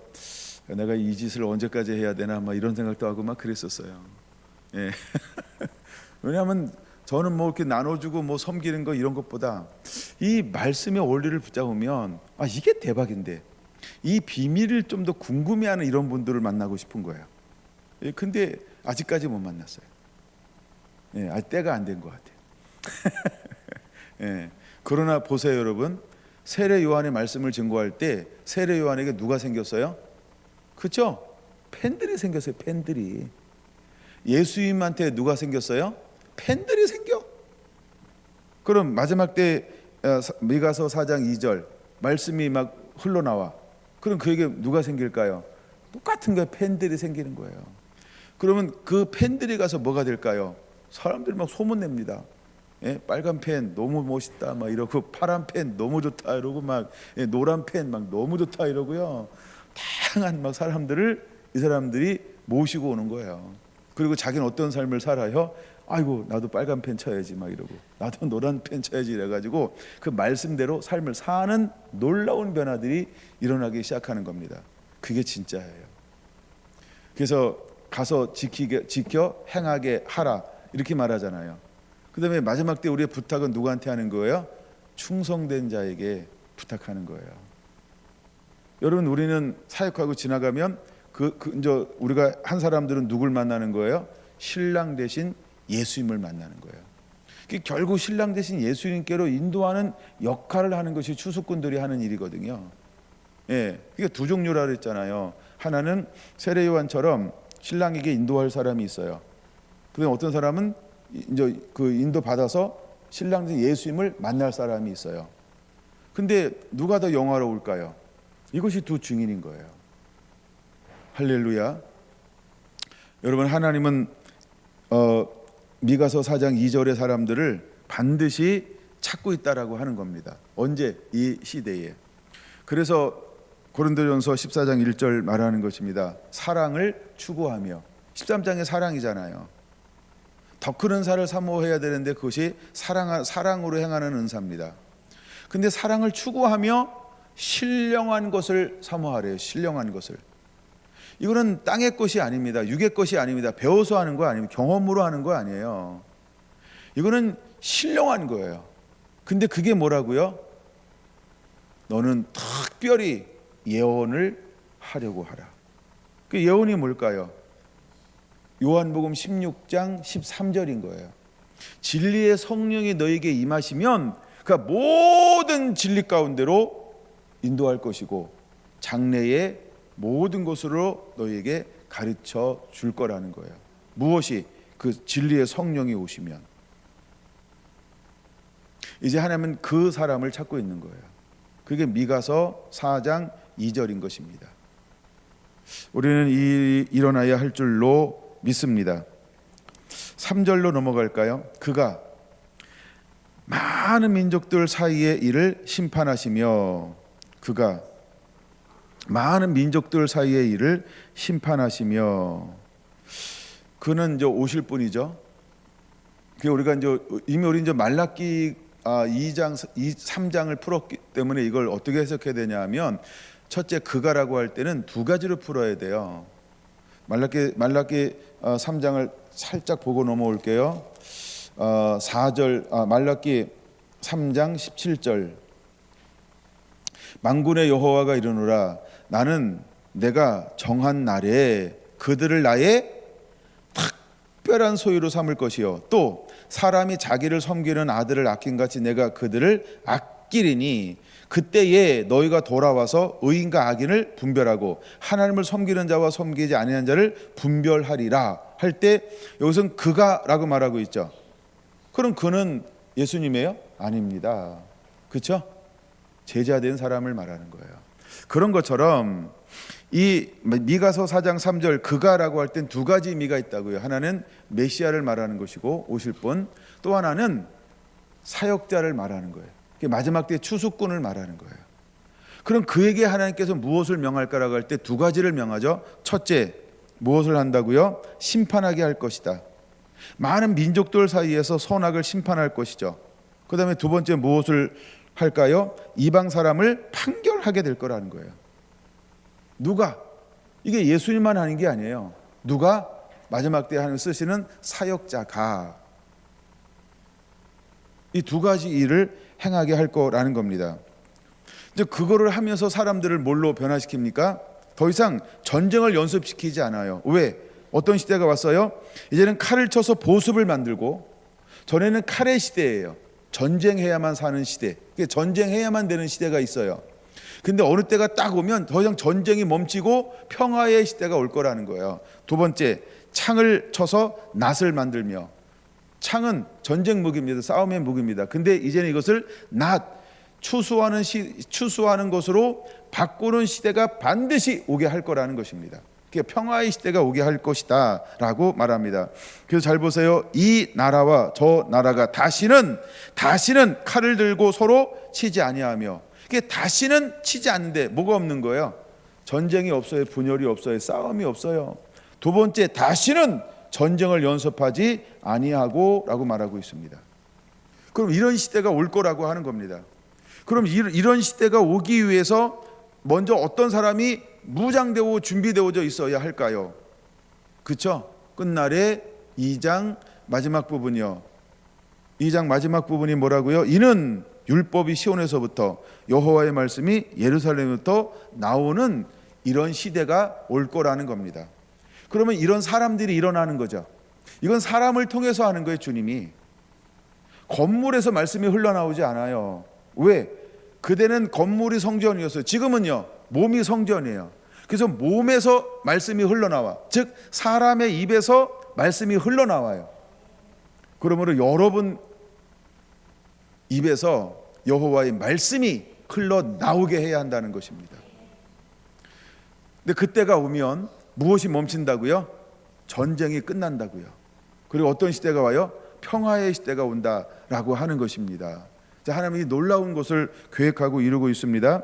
내가 이 짓을 언제까지 해야 되나 막 이런 생각도 하고 막 그랬었어요. 예. 왜냐하면 저는 뭐 이렇게 나눠주고 뭐 섬기는 거 이런 것보다 이 말씀의 원리를 붙잡으면 이게 대박인데 이 비밀을 좀 더 궁금해하는 이런 분들을 만나고 싶은 거예요. 예. 근데 아직까지 못 만났어요. 예. 아직 때가 안 된 것 같아요. 예. 그러나 보세요, 여러분. 세례 요한의 말씀을 증거할 때 세례 요한에게 누가 생겼어요? 그렇죠? 팬들이 생겼어요. 팬들이. 예수님한테 누가 생겼어요? 팬들이 생겨. 그럼 마지막 때 미가서 4장 2절 말씀이 막 흘러나와. 그럼 그에게 누가 생길까요? 똑같은 거예요. 팬들이 생기는 거예요. 그러면 그 팬들이 가서 뭐가 될까요? 사람들이 막 소문냅니다. 예? 빨간 펜 너무 멋있다 막 이러고, 파란 펜 너무 좋다 이러고, 막 노란 펜 막 너무 좋다 이러고요. 다양한 막 사람들을 이 사람들이 모시고 오는 거예요. 그리고 자기는 어떤 삶을 살아요? 아이고 나도 빨간 펜 쳐야지 막 이러고, 나도 노란 펜 쳐야지 이래가지고 그 말씀대로 삶을 사는 놀라운 변화들이 일어나기 시작하는 겁니다. 그게 진짜예요. 그래서 가서 지켜 행하게 하라 이렇게 말하잖아요. 그 다음에 마지막 때 우리의 부탁은 누구한테 하는 거예요? 충성된 자에게 부탁하는 거예요. 여러분, 우리는 사역하고 지나가면 이제 우리가 한 사람들은 누굴 만나는 거예요? 신랑 대신 예수님을 만나는 거예요. 결국 신랑 대신 예수님께로 인도하는 역할을 하는 것이 추수꾼들이 하는 일이거든요. 예, 그게 두 종류라 그랬잖아요. 하나는 세례 요한처럼 신랑에게 인도할 사람이 있어요. 그다음에 어떤 사람은 이제 그 인도 받아서 신랑 대신 예수님을 만날 사람이 있어요. 근데 누가 더 영화로울까요? 이것이 두 증인인 거예요. 할렐루야. 여러분, 하나님은 미가서 4장 2절의 사람들을 반드시 찾고 있다라고 하는 겁니다. 언제? 이 시대에. 그래서 고린도전서 14장 1절 말하는 것입니다. 사랑을 추구하며. 13장의 사랑이잖아요. 더 큰 은사를 사모해야 되는데 그것이 사랑으로 행하는 은사입니다. 근데 사랑을 추구하며 신령한 것을 사모하래요. 신령한 것을. 이거는 땅의 것이 아닙니다. 육의 것이 아닙니다. 배워서 하는 거 아닙니다. 경험으로 하는 거 아니에요. 이거는 신령한 거예요. 근데 그게 뭐라고요? 너는 특별히 예언을 하려고 하라. 그 예언이 뭘까요? 요한복음 16장 13절인 거예요. 진리의 성령이 너에게 임하시면 그 모든 진리 가운데로 인도할 것이고 장래의 모든 것으로 너에게 가르쳐 줄 거라는 거예요. 무엇이? 그 진리의 성령이 오시면. 이제 하나님은 그 사람을 찾고 있는 거예요. 그게 미가서 4장 2절인 것입니다. 우리는 일어나야 할 줄로 믿습니다. 3절로 넘어갈까요? 그가 많은 민족들 사이의 일을 심판하시며, 그가 많은 민족들 사이의 일을 심판하시며, 그는 이제 오실 분이죠. 우리가 이미 우리 이제 말라기 2장, 3장을 풀었기 때문에 이걸 어떻게 해석해야 되냐면, 첫째 그가라고 할 때는 두 가지로 풀어야 돼요. 말라기 3장을 살짝 보고 넘어올게요. 4절, 말라기 3장 17절. 만군의 여호와가 이르노라, 나는 내가 정한 날에 그들을 나의 특별한 소유로 삼을 것이요, 또 사람이 자기를 섬기는 아들을 아낀같이 내가 그들을 아끼리니 그때에 너희가 돌아와서 의인과 악인을 분별하고 하나님을 섬기는 자와 섬기지 아니하는 자를 분별하리라 할 때, 여기서는 그가라고 말하고 있죠. 그럼 그는 예수님이에요? 아닙니다. 그렇죠? 제자된 사람을 말하는 거예요. 그런 것처럼 이 미가서 4장 3절 그가라고 할 땐 두 가지 의미가 있다고요. 하나는 메시아를 말하는 것이고, 오실 분, 또 하나는 사역자를 말하는 거예요. 마지막 때 추수꾼을 말하는 거예요. 그럼 그에게 하나님께서 무엇을 명할까라고 할 때 두 가지를 명하죠. 첫째, 무엇을 한다고요? 심판하게 할 것이다. 많은 민족들 사이에서 선악을 심판할 것이죠. 그 다음에 두 번째 무엇을 할까요? 이방 사람을 판결하게 될 거라는 거예요. 누가? 이게 예수님만 하는 게 아니에요. 누가? 마지막 때 하나님 쓰시는 사역자가 이 두 가지 일을 행하게 할 거라는 겁니다. 이제 그거를 하면서 사람들을 뭘로 변화시킵니까? 더 이상 전쟁을 연습시키지 않아요. 왜? 어떤 시대가 왔어요? 이제는 칼을 쳐서 보습을 만들고, 전에는 칼의 시대예요. 전쟁해야만 사는 시대, 전쟁해야만 되는 시대가 있어요. 근데 어느 때가 딱 오면 더 이상 전쟁이 멈추고 평화의 시대가 올 거라는 거예요. 두 번째, 창을 쳐서 낫을 만들며, 창은 전쟁 무기입니다. 싸움의 무기입니다. 근데 이제는 이것을 추수하는 것으로 바꾸는 시대가 반드시 오게 할 거라는 것입니다. 평화의 시대가 오게 할 것이다 라고 말합니다. 그래서 잘 보세요. 이 나라와 저 나라가 다시는 칼을 들고 서로 치지 아니하며, 다시는 치지 않는데 뭐가 없는 거예요? 전쟁이 없어요. 분열이 없어요. 싸움이 없어요. 두 번째, 다시는 전쟁을 연습하지 아니하고 라고 말하고 있습니다. 그럼 이런 시대가 올 거라고 하는 겁니다. 그럼 이런 시대가 오기 위해서 먼저 어떤 사람이 무장되고 준비되어져 있어야 할까요? 그렇죠? 끝날에 2장 마지막 부분이요. 2장 마지막 부분이 뭐라고요? 이는 율법이 시온에서부터 여호와의 말씀이 예루살렘부터 나오는 이런 시대가 올 거라는 겁니다. 그러면 이런 사람들이 일어나는 거죠. 이건 사람을 통해서 하는 거예요. 주님이 건물에서 말씀이 흘러나오지 않아요. 왜? 그때는 건물이 성전이었어요. 지금은요, 몸이 성전이에요. 그래서 몸에서 말씀이 흘러나와, 즉 사람의 입에서 말씀이 흘러나와요. 그러므로 여러분 입에서 여호와의 말씀이 흘러나오게 해야 한다는 것입니다. 근데 그때가 오면 무엇이 멈춘다고요? 전쟁이 끝난다고요. 그리고 어떤 시대가 와요? 평화의 시대가 온다라고 하는 것입니다. 하나님이 놀라운 것을 계획하고 이루고 있습니다.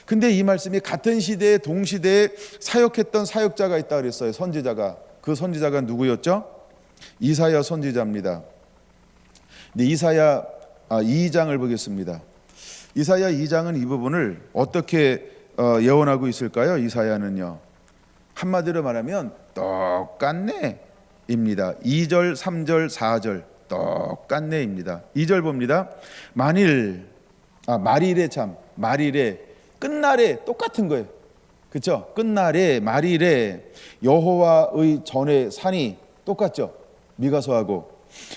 근데 이 말씀이 같은 시대에 동시대에 사역했던 사역자가 있다 그랬어요. 선지자가. 그 선지자가 누구였죠? 이사야 선지자입니다. 근데 이사야 2장을 보겠습니다. 이사야 2장은 이 부분을 어떻게 예언하고 있을까요? 이사야는요, 한마디로 말하면 똑같네 입니다. 2절, 3절, 4절 똑같네입니다. 2절 봅니다. 말일에 끝날에 똑같은 거예요. 그렇죠? 끝날에 말일에 여호와의 전에 산이 똑같죠. 미가서하고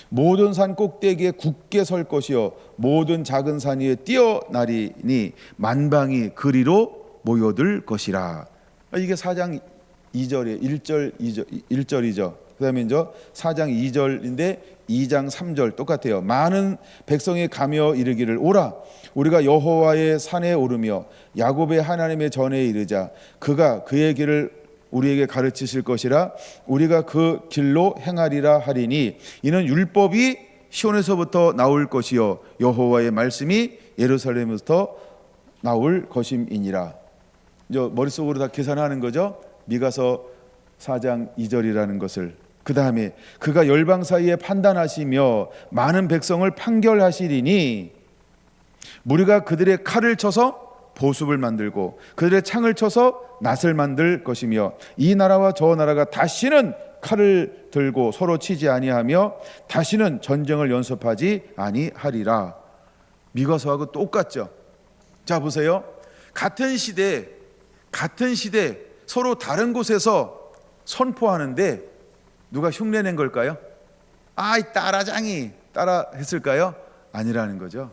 모든 산 꼭대기에 굳게 설 것이요 모든 작은 산 위에 뛰어나리니 만방이 그리로 모여들 것이라. 이게 4장 2절에 1절이죠. 그다음에 이제 4장 2절인데 2장 3절 똑같아요. 많은 백성이 가며 이르기를 오라 우리가 여호와의 산에 오르며 야곱의 하나님의 전에 이르자 그가 그의 길을 우리에게 가르치실 것이라 우리가 그 길로 행하리라 하리니 이는 율법이 시온에서부터 나올 것이요 여호와의 말씀이 예루살렘에서부터 나올 것임이니라. 이제 머릿속으로 다 계산하는 거죠. 미가서 4장 2절이라는 것을. 그 다음에 그가 열방 사이에 판단하시며 많은 백성을 판결하시리니 무리가 그들의 칼을 쳐서 보습을 만들고 그들의 창을 쳐서 낫을 만들 것이며 이 나라와 저 나라가 다시는 칼을 들고 서로 치지 아니하며 다시는 전쟁을 연습하지 아니하리라. 미가서하고 똑같죠. 자 보세요. 같은 시대 서로 다른 곳에서 선포하는데 누가 흉내낸 걸까요? 이 따라장이 따라 했을까요? 아니라는 거죠.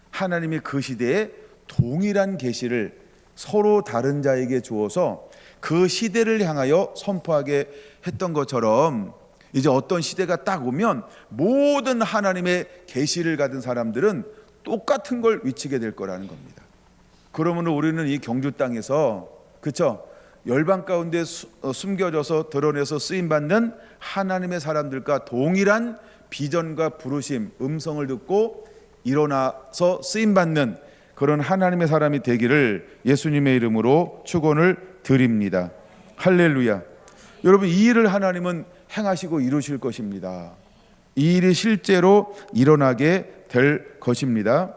하나님이 그 시대에 동일한 계시를 서로 다른 자에게 주어서 그 시대를 향하여 선포하게 했던 것처럼 이제 어떤 시대가 딱 오면 모든 하나님의 계시를 가진 사람들은 똑같은 걸 위치게 될 거라는 겁니다. 그러면 우리는 이 경주 땅에서 그렇죠? 열방 가운데 숨겨져서 드러내서 쓰임받는 하나님의 사람들과 동일한 비전과 부르심, 음성을 듣고 일어나서 쓰임받는 그런 하나님의 사람이 되기를 예수님의 이름으로 축원을 드립니다. 할렐루야. 여러분 이 일을 하나님은 행하시고 이루실 것입니다. 이 일이 실제로 일어나게 될 것입니다.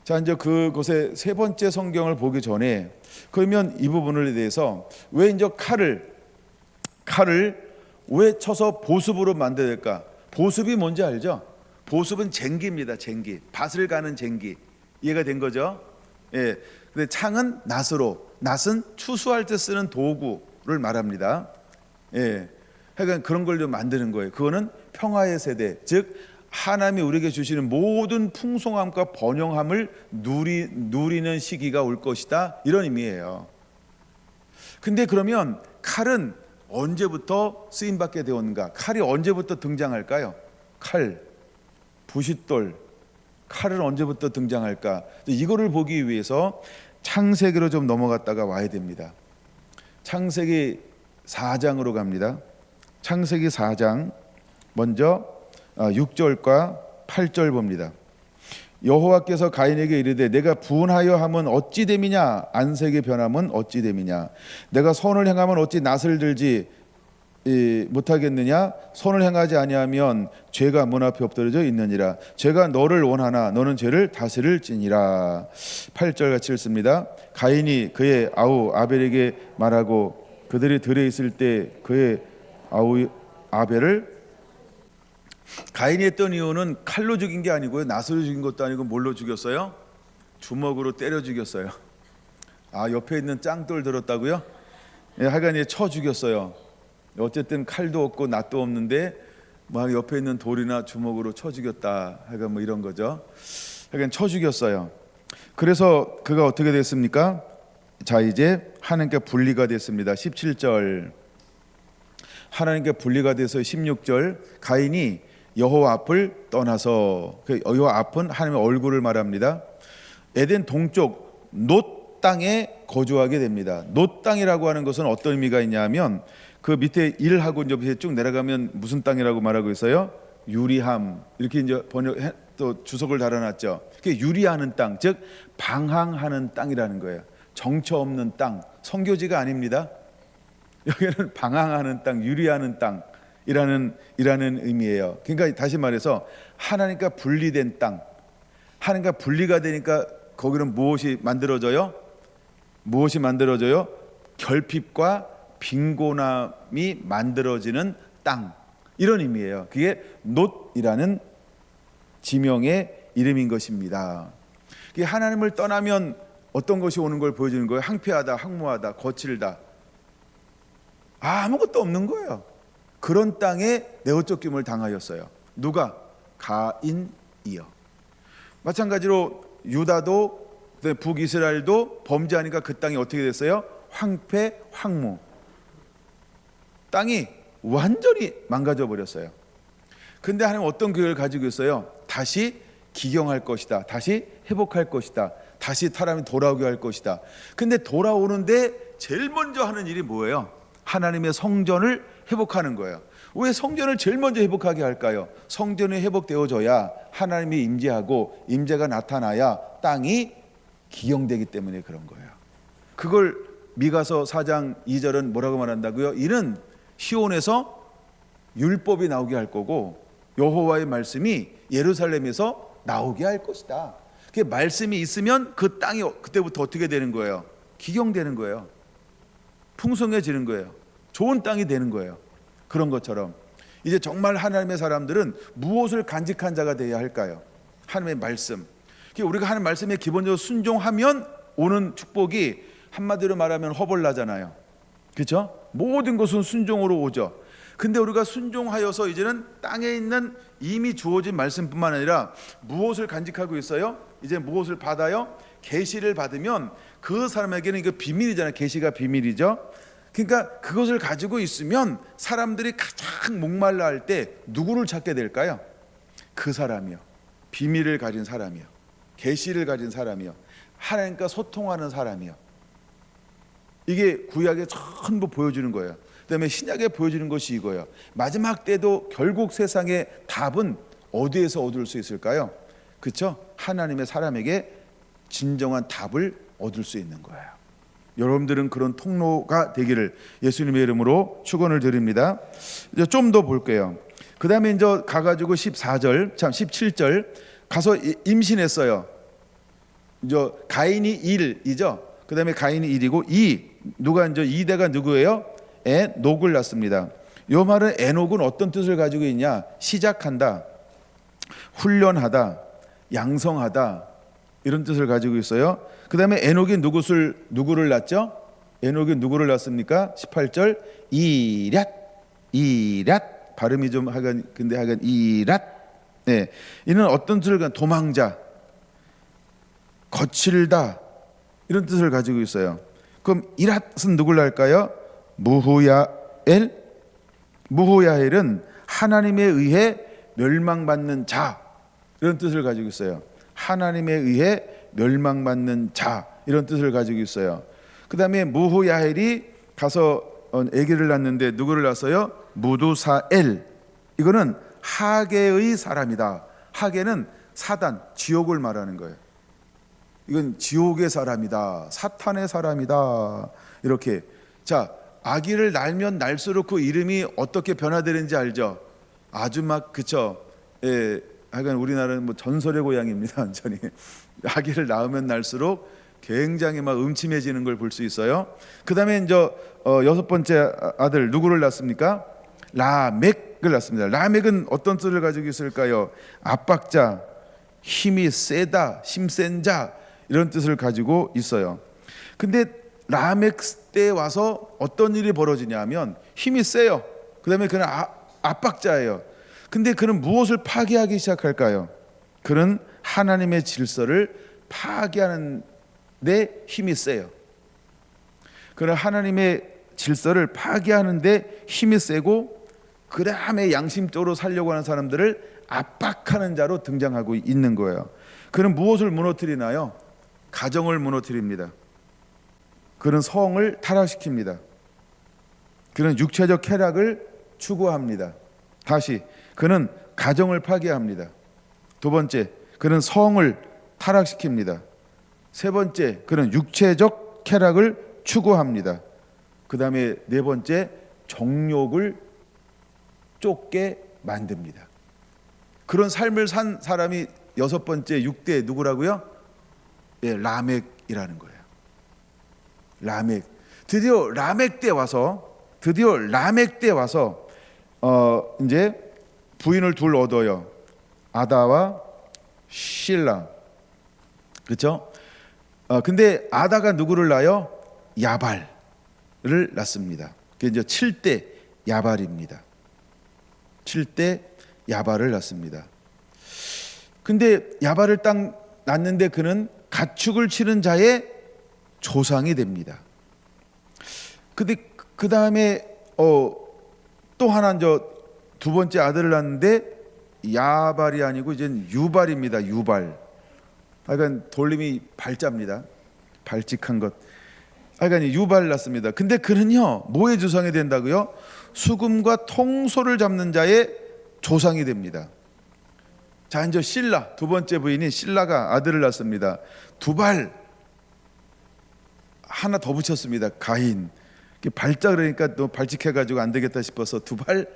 자 이제 그곳에 세 번째 성경을 보기 전에 그러면 이 부분에 대해서 왜 이제 칼을 왜 쳐서 보습으로 만들어야 될까? 보습이 뭔지 알죠? 보습은 쟁기입니다. 쟁기, 밭을 가는 쟁기. 이해가 된 거죠? 예. 근데 창은 낫으로, 낫은 추수할 때 쓰는 도구를 말합니다. 예. 그러니까 그런 걸 좀 만드는 거예요. 그거는 평화의 세대, 즉 하나님이 우리에게 주시는 모든 풍성함과 번영함을 누리는 시기가 올 것이다. 이런 의미예요. 근데 그러면 칼은 언제부터 쓰임받게 되었는가? 칼이 언제부터 등장할까요? 칼, 부싯돌, 칼은 언제부터 등장할까? 이거를 보기 위해서 창세기로 좀 넘어갔다가 와야 됩니다. 창세기 4장으로 갑니다. 창세기 4장 먼저 6절과 8절 봅니다. 여호와께서 가인에게 이르되 내가 분하여 함은 어찌 됨이냐 안색이 변함은 어찌 됨이냐 내가 선을 행하면 어찌 낫을 들지 못하겠느냐 선을 행하지 아니하면 죄가 문 앞에 엎드려져 있느니라 죄가 너를 원하나 너는 죄를 다스릴지니라. 8절 같이 읽습니다. 가인이 그의 아우 아벨에게 말하고 그들이 들에 있을 때 그의 아우 아벨을 가인이 했던 이유는 칼로 죽인 게 아니고요 낫으로 죽인 것도 아니고 뭘로 죽였어요? 주먹으로 때려 죽였어요. 옆에 있는 짱돌 들었다고요? 예, 하여간 쳐 죽였어요. 어쨌든 칼도 없고 낫도 없는데 막 옆에 있는 돌이나 주먹으로 쳐 죽였다. 하여간 뭐 이런 거죠. 하여간 쳐 죽였어요. 그래서 그가 어떻게 됐습니까? 자 이제 하나님께 분리가 됐습니다. 17절 하나님께 분리가 돼서 16절 가인이 여호와 앞을 떠나서 여호와 앞은 하나님의 얼굴을 말합니다. 에덴 동쪽 놋 땅에 거주하게 됩니다. 놋 땅이라고 하는 것은 어떤 의미가 있냐면 그 밑에 1하고 이제 밑에 쭉 내려가면 무슨 땅이라고 말하고 있어요? 유리함 이렇게 이제 또 주석을 달아놨죠. 그게 유리하는 땅, 즉 방황하는 땅이라는 거예요. 정처 없는 땅, 성교지가 아닙니다. 여기는 방황하는 땅, 유리하는 땅이라는 의미예요. 그러니까 다시 말해서 하나님과 분리된 땅, 하나님과 분리가 되니까 거기는 무엇이 만들어져요? 무엇이 만들어져요? 결핍과 빈곤함이 만들어지는 땅 이런 의미예요. 그게 놋이라는 지명의 이름인 것입니다. 하나님을 떠나면 어떤 것이 오는 걸 보여주는 거예요? 항폐하다, 항무하다, 거칠다. 아무것도 없는 거예요. 그런 땅에 내어쫓김을 당하였어요. 누가? 가인이요. 마찬가지로 유다도 북이스라엘도 범죄하니까 그 땅이 어떻게 됐어요? 황폐, 황무. 땅이 완전히 망가져 버렸어요. 근데 하나님 어떤 계획을 가지고 있어요? 다시 기경할 것이다. 다시 회복할 것이다. 다시 사람이 돌아오게 할 것이다. 근데 돌아오는데 제일 먼저 하는 일이 뭐예요? 하나님의 성전을 회복하는 거예요. 왜 성전을 제일 먼저 회복하게 할까요? 성전이 회복되어져야 하나님이 임재하고 임재가 나타나야 땅이 기경되기 때문에 그런 거예요. 그걸 미가서 4장 2절은 뭐라고 말한다고요? 이는 시온에서 율법이 나오게 할 거고 여호와의 말씀이 예루살렘에서 나오게 할 것이다. 그 말씀이 있으면 그 땅이 그때부터 어떻게 되는 거예요? 기경되는 거예요. 풍성해지는 거예요. 좋은 땅이 되는 거예요. 그런 것처럼 이제 정말 하나님의 사람들은 무엇을 간직한 자가 되어야 할까요? 하나님의 말씀. 우리가 하나님 말씀에 기본적으로 순종하면 오는 축복이 한마디로 말하면 허벌나잖아요. 그렇죠? 모든 것은 순종으로 오죠. 근데 우리가 순종하여서 이제는 땅에 있는 이미 주어진 말씀뿐만 아니라 무엇을 간직하고 있어요? 이제 무엇을 받아요? 계시를 받으면 그 사람에게는 이거 비밀이잖아요. 계시가 비밀이죠. 그러니까 그것을 가지고 있으면 사람들이 가장 목말라 할 때 누구를 찾게 될까요? 그 사람이요. 비밀을 가진 사람이요. 계시를 가진 사람이요. 하나님과 소통하는 사람이요. 이게 구약에 전부 보여주는 거예요. 그다음에 신약에 보여주는 것이 이거예요. 마지막 때도 결국 세상의 답은 어디에서 얻을 수 있을까요? 그렇죠? 하나님의 사람에게 진정한 답을 얻을 수 있는 거예요. 여러분들은 그런 통로가 되기를 예수님의 이름으로 축원을 드립니다. 이제 좀 더 볼게요. 그 다음에 이제 가가지고 17절 가서 임신했어요. 이제 가인이 1이죠. 그 다음에 가인이 1이고 누가 이제 2대가 누구예요? 에녹을 낳습니다. 이 말은 에녹은 어떤 뜻을 가지고 있냐? 시작한다, 훈련하다, 양성하다 이런 뜻을 가지고 있어요. 그 다음에 에녹이 누구를 낳죠? 에녹이 누구를 낳습니까? 18절 이랏 발음이 좀 근데 이랏. 네, 이는 어떤 뜻을 도망자, 거칠다 이런 뜻을 가지고 있어요. 그럼 이랏은 누구를 낳을까요? 무후야엘은 하나님에 의해 멸망받는 자 이런 뜻을 가지고 있어요. 하나님에 의해 멸망받는 자 이런 뜻을 가지고 있어요. 그 다음에 무후야엘이 가서 아기를 낳는데 누구를 낳았어요? 무두사엘. 이거는 하게의 사람이다. 하게는 사단, 지옥을 말하는 거예요. 이건 지옥의 사람이다, 사탄의 사람이다. 이렇게. 자, 아기를 낳으면 날수록 그 이름이 어떻게 변화되는지 알죠? 아주 막 그쵸? 예, 하여간 우리나라는 뭐 전설의 고향입니다. 완전히 아기를 낳으면 날수록 굉장히 막 음침해지는 걸 볼 수 있어요. 그 다음에 이제 여섯 번째 아들 누구를 낳습니까? 라멕을 낳습니다. 라멕은 어떤 뜻을 가지고 있을까요? 압박자, 힘이 세다, 힘센 자 이런 뜻을 가지고 있어요. 근데 라멕 때 와서 어떤 일이 벌어지냐면 힘이 세요. 그 다음에 그는 압박자예요. 근데 그는 무엇을 파괴하기 시작할까요? 그는 하나님의 질서를 파괴하는 데 힘이 세요. 그는 하나님의 질서를 파괴하는 데 힘이 세고 그 다음에 양심적으로 살려고 하는 사람들을 압박하는 자로 등장하고 있는 거예요. 그는 무엇을 무너뜨리나요? 가정을 무너뜨립니다. 그는 성을 타락시킵니다. 그는 육체적 쾌락을 추구합니다. 다시 그는 가정을 파괴합니다. 두 번째, 그는 성을 타락시킵니다. 세 번째, 그는 육체적 쾌락을 추구합니다. 그 다음에 네 번째, 정욕을 쫓게 만듭니다. 그런 삶을 산 사람이 여섯 번째 6대 누구라고요? 예, 라멕이라는 거예요. 라멕. 드디어 라멕 때 와서 이제 부인을 둘 얻어요. 아다와 실라. 그렇죠? 근데 아다가 누구를 낳아요? 야발을 낳습니다. 그게 이제 7대 야발입니다. 7대 야발을 낳습니다. 근데 야발을 딱 낳는데 그는 가축을 치는 자의 조상이 됩니다. 근데 그 다음에 또 하나 두 번째 아들을 낳는데 야발이 아니고 이제 유발입니다. 유발. 하여간 돌림이 발자입니다. 발직한 것. 하여간 유발을 낳습니다. 근데 그는요 뭐의 조상이 된다고요? 수금과 통소를 잡는 자의 조상이 됩니다. 자, 이제 실라, 두 번째 부인이 실라가 아들을 낳습니다. 두발, 하나 더 붙였습니다. 가인. 발자 그러니까 또 발칙해가지고 안 되겠다 싶어서 두발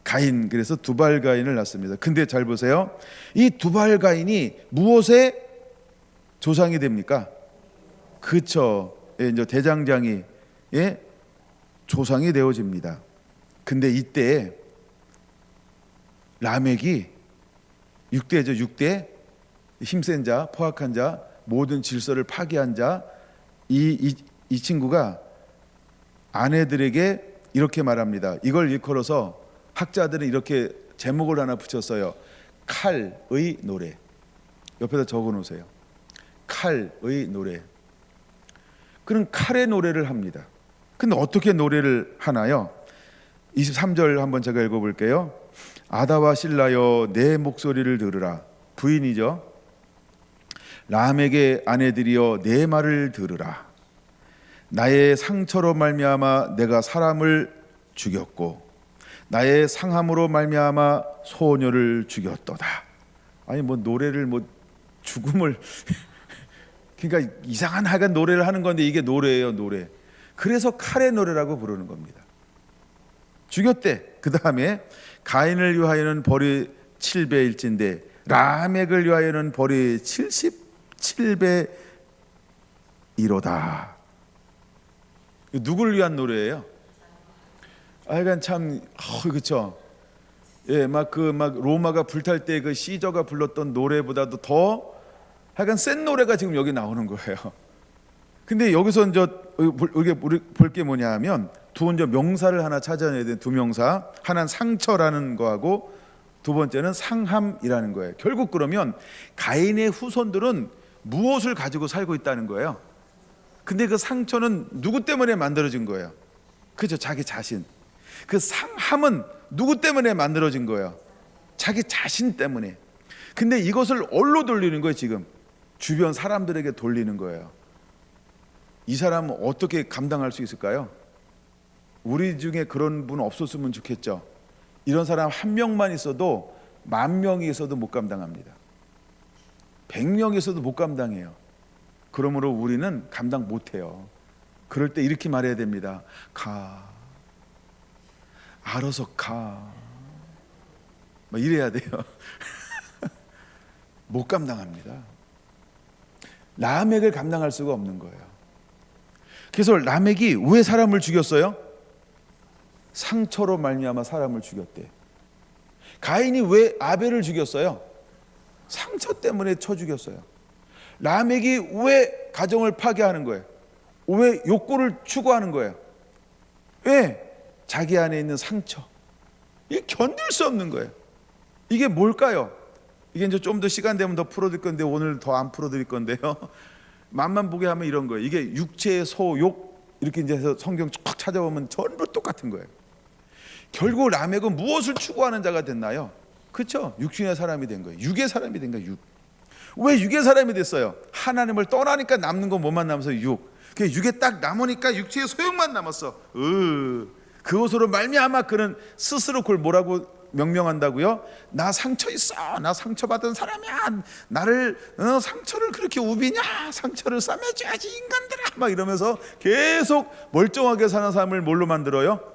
가인, 그래서 두발 가인을 낳습니다. 근데 잘 보세요. 이 두발 가인이 무엇의 조상이 됩니까? 그쵸. 예, 이제 대장장이 조상이 되어집니다. 근데 이때 라멕이 6대죠. 6대 힘센 자, 포악한 자, 모든 질서를 파괴한 자, 이 친구가 아내들에게 이렇게 말합니다. 이걸 일컬어서 학자들은 이렇게 제목을 하나 붙였어요. 칼의 노래. 옆에다 적어 놓으세요. 칼의 노래. 그는 칼의 노래를 합니다. 근데 어떻게 노래를 하나요? 23절 한번 제가 읽어볼게요. 아다와 실라여 내 목소리를 들으라. 부인이죠. 라멕의 아내들이여 내 말을 들으라. 나의 상처로 말미암아 내가 사람을 죽였고 나의 상함으로 말미암아 소녀를 죽였도다. 아니 뭐 노래를 뭐 죽음을 그러니까 이상한 하여간 노래를 하는 건데 이게 노래예요, 노래. 그래서 칼의 노래라고 부르는 겁니다. 죽였대. 그 다음에 가인을 위하여는 벌이 7배일진데 라멕을 위하여는 벌이 77배이로다. 누구를 위한 노래예요? 하여간 참 그렇죠. 예, 막 로마가 불탈 때 그 시저가 불렀던 노래보다도 더 하여간 센 노래가 지금 여기 나오는 거예요. 근데 여기서 이제 우리 볼 게 뭐냐하면 두 번째 명사를 하나 찾아내야 돼. 두 명사. 하나는 상처라는 거하고 두 번째는 상함이라는 거예요. 결국 그러면 가인의 후손들은 무엇을 가지고 살고 있다는 거예요? 근데 그 상처는 누구 때문에 만들어진 거예요? 그죠? 자기 자신. 그 상함은 누구 때문에 만들어진 거예요? 자기 자신 때문에. 근데 이것을 어디로 돌리는 거예요? 지금 주변 사람들에게 돌리는 거예요. 이 사람은 어떻게 감당할 수 있을까요? 우리 중에 그런 분 없었으면 좋겠죠. 이런 사람 한 명만 있어도 10,000명이 있어도 못 감당합니다. 100명이 있어도 못 감당해요. 그러므로 우리는 감당 못해요. 그럴 때 이렇게 말해야 됩니다. 가, 알아서 가, 막 이래야 돼요. 못 감당합니다. 라멕을 감당할 수가 없는 거예요. 그래서 라멕이 왜 사람을 죽였어요? 상처로 말미암아 사람을 죽였대. 가인이 왜 아벨을 죽였어요? 상처 때문에 쳐 죽였어요. 라멕이 왜 가정을 파괴하는 거예요? 왜 욕구를 추구하는 거예요? 왜? 자기 안에 있는 상처. 이게 견딜 수 없는 거예요. 이게 뭘까요? 이게 이제 좀 더 시간 되면 더 풀어드릴 건데 오늘 더 안 풀어드릴 건데요. 맛만 보게 하면 이런 거예요. 이게 육체의 소욕 이렇게 이제 해서 성경 쭉 찾아보면 전부 똑같은 거예요. 결국 라멕은 무엇을 추구하는 자가 됐나요? 그렇죠? 육신의 사람이 된 거예요. 육의 사람이 된 거예요. 왜 육의 사람이 됐어요? 하나님을 떠나니까 남는 건 뭐만 남아서 육. 그 육에 딱 남으니까 육체의 소욕만 남았어. 그것으로 말미암아 그는 스스로 그걸 뭐라고 명명한다고요? 나 상처 있어. 나 상처받은 사람이야. 나를 상처를 그렇게 우비냐? 상처를 싸매줘야지 인간들아. 막 이러면서 계속 멀쩡하게 사는 사람을 뭘로 만들어요?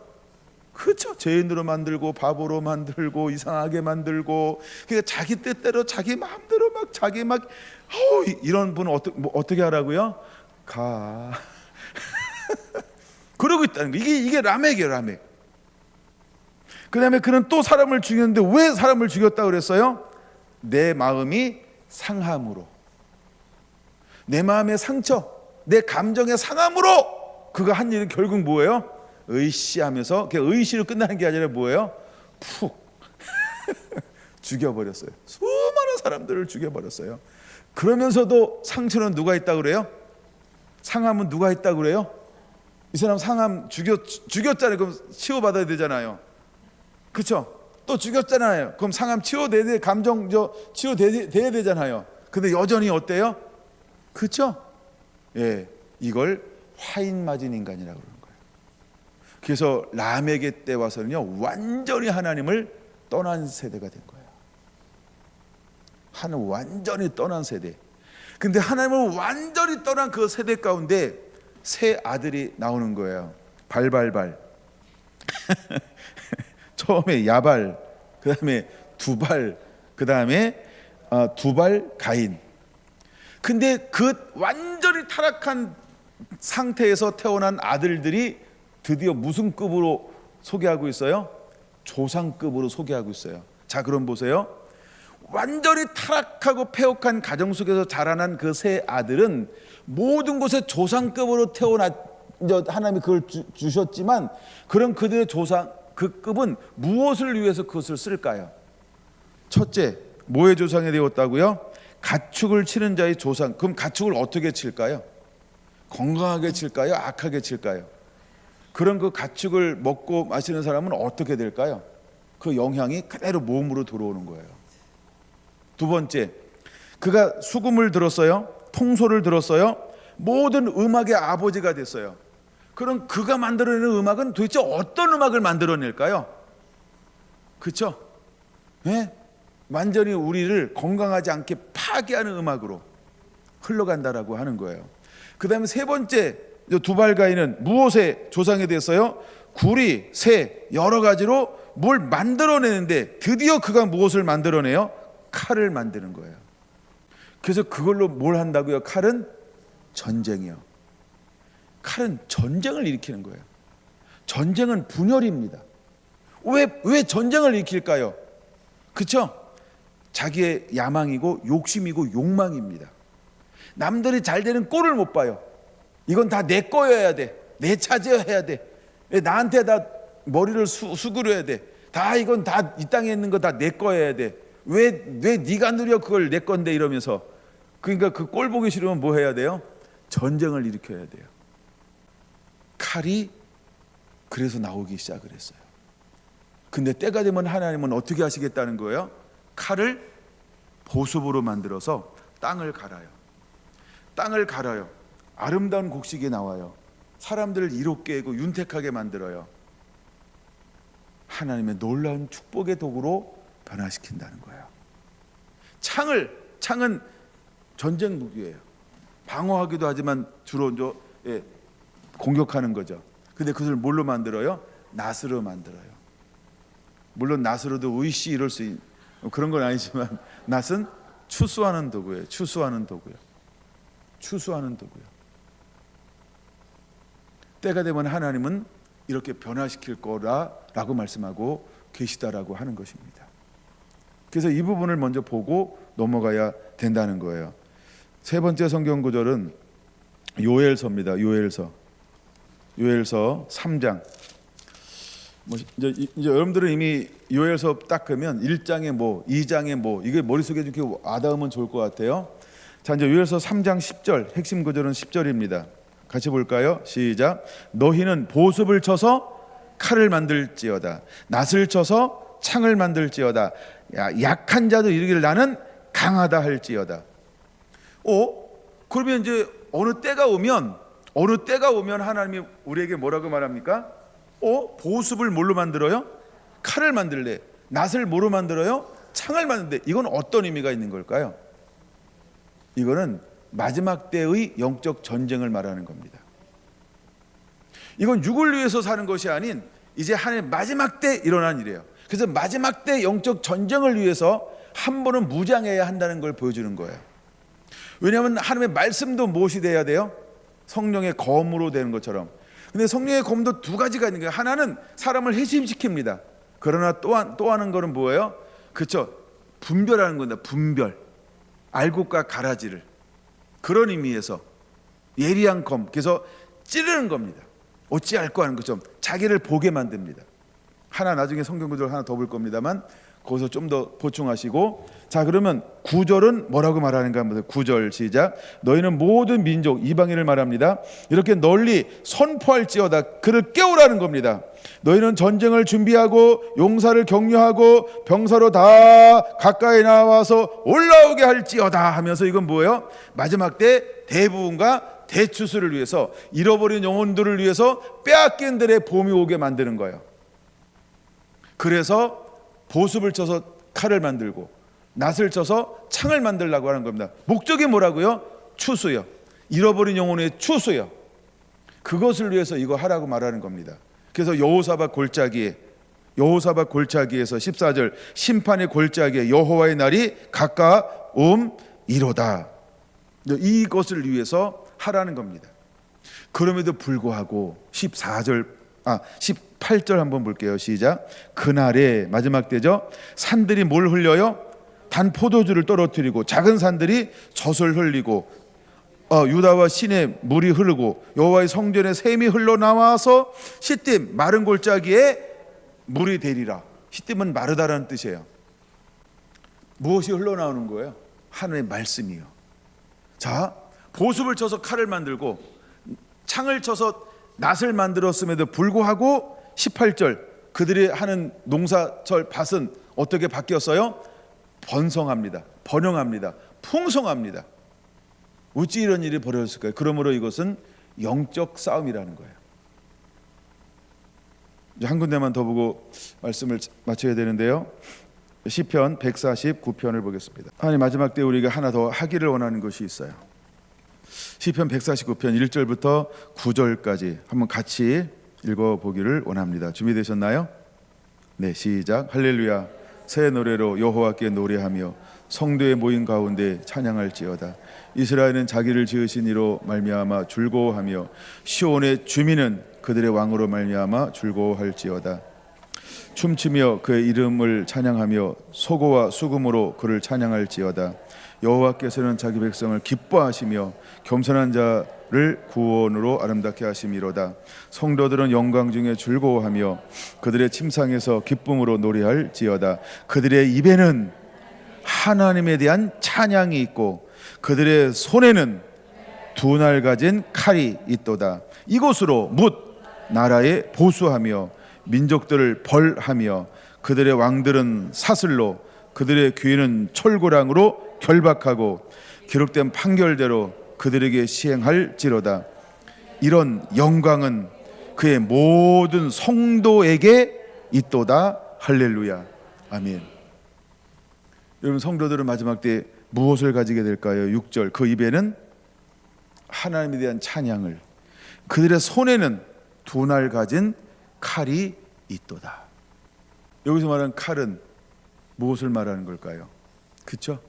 그렇죠. 죄인으로 만들고 바보로 만들고 이상하게 만들고. 그러니까 자기 뜻대로 자기 마음대로 막 자기 막 이런 분은 어떻게 하라고요? 가. 그러고 있다는 거. 이게 라멕이에요, 라멕. 그 다음에 그는 또 사람을 죽였는데 왜 사람을 죽였다고 그랬어요? 내 마음이 상함으로. 내 마음의 상처, 내 감정의 상함으로 그가 한 일은 결국 뭐예요? 의시하면서, 의시로 끝나는 게 아니라 뭐예요? 푹 죽여버렸어요. 수많은 사람들을 죽여버렸어요. 그러면서도 상처는 누가 있다고 그래요? 상함은 누가 있다고 그래요? 이 사람 상함 죽였잖아요. 그럼 치유받아야 되잖아요. 그렇죠? 또 죽였잖아요. 그럼 상함 치유돼야 감정 치유돼야 되잖아요. 근데 여전히 어때요? 그렇죠? 예, 이걸 화인 맞은 인간이라고 그러는 거예요. 그래서 라멕의 때 와서는요, 완전히 하나님을 떠난 세대가 된 거예요. 하나님 완전히 떠난 세대. 근데 하나님을 완전히 떠난 그 세대 가운데 새 아들이 나오는 거예요. 발발발. 처음에 야발, 그 다음에 두발, 그 다음에 두발 가인. 근데 그 완전히 타락한 상태에서 태어난 아들들이 드디어 무슨 급으로 소개하고 있어요? 조상급으로 소개하고 있어요. 자, 그럼 보세요. 완전히 타락하고 패역한 가정 속에서 자라난 그 세 아들은 모든 곳에 조상급으로 하나님이 그걸 주셨지만, 그런 그들의 조상 그 급은 무엇을 위해서 그것을 쓸까요? 첫째, 뭐의 조상이 되었다고요? 가축을 치는 자의 조상. 그럼 가축을 어떻게 칠까요? 건강하게 칠까요? 악하게 칠까요? 그런 그 가축을 먹고 마시는 사람은 어떻게 될까요? 그 영향이 그대로 몸으로 들어오는 거예요. 두 번째, 그가 수금을 들었어요. 통소를 들었어요. 모든 음악의 아버지가 됐어요. 그럼 그가 만들어내는 음악은 도대체 어떤 음악을 만들어낼까요? 그렇죠? 네? 완전히 우리를 건강하지 않게 파괴하는 음악으로 흘러간다라고 하는 거예요. 그 다음에 세 번째, 두발가인은 무엇의 조상이 됐어요? 구리, 새, 여러 가지로 뭘 만들어내는데 드디어 그가 무엇을 만들어내요? 칼을 만드는 거예요. 그래서 그걸로 뭘 한다고요? 칼은 전쟁이요. 칼은 전쟁을 일으키는 거예요. 전쟁은 분열입니다. 왜 전쟁을 일으킬까요? 그렇죠? 자기의 야망이고 욕심이고 욕망입니다. 남들이 잘 되는 꼴을 못 봐요. 이건 다 내 거여야 돼. 내 차지해야 돼. 나한테 다 머리를 수그려야 돼. 다 이건 다 이 땅에 있는 거 다 내 거여야 돼. 왜 네가 누려 그걸 내 건데 이러면서. 그러니까 그 꼴 보기 싫으면 뭐 해야 돼요? 전쟁을 일으켜야 돼요. 칼이 그래서 나오기 시작을 했어요. 근데 때가 되면 하나님은 어떻게 하시겠다는 거예요? 칼을 보습으로 만들어서 땅을 갈아요. 땅을 갈아요. 아름다운 곡식이 나와요. 사람들을 이롭게 하고 윤택하게 만들어요. 하나님의 놀라운 축복의 도구로 변화시킨다는 거예요. 창은 전쟁 무기예요. 방어하기도 하지만 주로 공격하는 거죠. 근데 그것을 뭘로 만들어요? 낫으로 만들어요. 물론 낫으로도 의시 이럴 수 있는 그런 건 아니지만, 낫은 추수하는 도구예요. 추수하는 도구요. 때가 되면 하나님은 이렇게 변화시킬 거라라고 말씀하고 계시다라고 하는 것입니다. 그래서 이 부분을 먼저 보고 넘어가야 된다는 거예요. 세 번째 성경 구절은 요엘서입니다. 요엘서 3장. 이제 여러분들은 이미 요엘서 딱 그러면 1장에 뭐 2장에 뭐 이게 머릿속에 이렇게 와닿으면 좋을 것 같아요. 자, 이제 요엘서 3장 10절, 핵심 구절은 10절입니다. 같이 볼까요? 시작. 너희는 보습을 쳐서 칼을 만들지어다. 낫을 쳐서 창을 만들지어다. 약한 자도 이르기를 나는 강하다 할지어다. 그러면 이제 어느 때가 오면 하나님이 우리에게 뭐라고 말합니까? 보습을 뭘로 만들어요? 칼을 만들래. 낫을 뭐로 만들어요? 창을 만든대. 이건 어떤 의미가 있는 걸까요? 이거는 마지막 때의 영적 전쟁을 말하는 겁니다. 이건 육을 위해서 사는 것이 아닌 이제 하나님 마지막 때 일어난 일이에요. 그래서 마지막 때 영적 전쟁을 위해서 한 번은 무장해야 한다는 걸 보여주는 거예요. 왜냐하면 하나님의 말씀도 무엇이 돼야 돼요? 성령의 검으로 되는 것처럼. 근데 성령의 검도 두 가지가 있는 거예요. 하나는 사람을 회심시킵니다. 그러나 또 하는 거는 뭐예요? 그렇죠. 분별하는 겁니다. 분별. 알곡과 가라지를. 그런 의미에서 예리한 검, 그래서 찌르는 겁니다. 어찌할꼬 하는 것처럼 자기를 보게 만듭니다. 하나 나중에 성경 구절 하나 더 볼 겁니다만 거기서 좀 더 보충하시고, 자 그러면 9절은 뭐라고 말하는가 한번 9절 시작. 너희는 모든 민족 이방인을 말합니다. 이렇게 널리 선포할지어다. 그를 깨우라는 겁니다. 너희는 전쟁을 준비하고 용사를 격려하고 병사로 다 가까이 나와서 올라오게 할지어다 하면서, 이건 뭐예요? 마지막 때 대부분과 대추수를 위해서, 잃어버린 영혼들을 위해서 빼앗긴 들의 봄이 오게 만드는 거예요. 그래서 보습을 쳐서 칼을 만들고 낫을 쳐서 창을 만들려고 하는 겁니다. 목적이 뭐라고요? 추수요. 잃어버린 영혼의 추수요. 그것을 위해서 이거 하라고 말하는 겁니다. 그래서 여호사밧 골짜기에서 14절 심판의 골짜기에 여호와의 날이 가까움이로다. 이것을 위해서 하라는 겁니다. 그럼에도 불구하고 18절 한번 볼게요. 시작. 그날에 마지막 때죠. 산들이 뭘 흘려요? 단 포도주를 떨어뜨리고 작은 산들이 젖을 흘리고 유다와 시내 물이 흐르고 여호와의 성전에 샘이 흘러나와서 시딤 마른 골짜기에 물이 되리라. 시딤은 마르다라는 뜻이에요. 무엇이 흘러나오는 거예요? 하나님의 말씀이요. 자, 보습을 쳐서 칼을 만들고 창을 쳐서 낫을 만들었음에도 불구하고 18절 그들이 하는 농사철 밭은 어떻게 바뀌었어요? 번성합니다. 번영합니다. 풍성합니다. 어찌 이런 일이 벌어졌을까요? 그러므로 이것은 영적 싸움이라는 거예요. 이제 한 군데만 더 보고 말씀을 마쳐야 되는데요. 시편 149편을 보겠습니다. 하나님, 마지막 때 우리가 하나 더 하기를 원하는 것이 있어요. 시편 149편 1절부터 9절까지 한번 같이 읽어보기를 원합니다. 준비되셨나요? 네, 시작. 할렐루야. 새 노래로 여호와께 노래하며 성도의 모임 가운데 찬양할지어다. 이스라엘은 자기를 지으신 이로 말미암아 즐거워하며 시온의 주민은 그들의 왕으로 말미암아 즐거워할지어다. 춤추며 그의 이름을 찬양하며 소고와 수금으로 그를 찬양할지어다. 여호와께서는 자기 백성을 기뻐하시며 겸손한 자를 구원으로 아름답게 하심이로다. 성도들은 영광 중에 즐거워하며 그들의 침상에서 기쁨으로 노래할지어다. 그들의 입에는 하나님에 대한 찬양이 있고 그들의 손에는 두 날 가진 칼이 있도다. 이곳으로 뭇 나라에 보수하며 민족들을 벌하며 그들의 왕들은 사슬로 그들의 귀는 철고랑으로 결박하고 기록된 판결대로 그들에게 시행할지로다. 이런 영광은 그의 모든 성도에게 있도다. 할렐루야. 아멘. 여러분, 성도들은 마지막 때 무엇을 가지게 될까요? 6절 그 입에는 하나님에 대한 찬양을, 그들의 손에는 두 날 가진 칼이 있도다. 여기서 말하는 칼은 무엇을 말하는 걸까요? 그렇죠?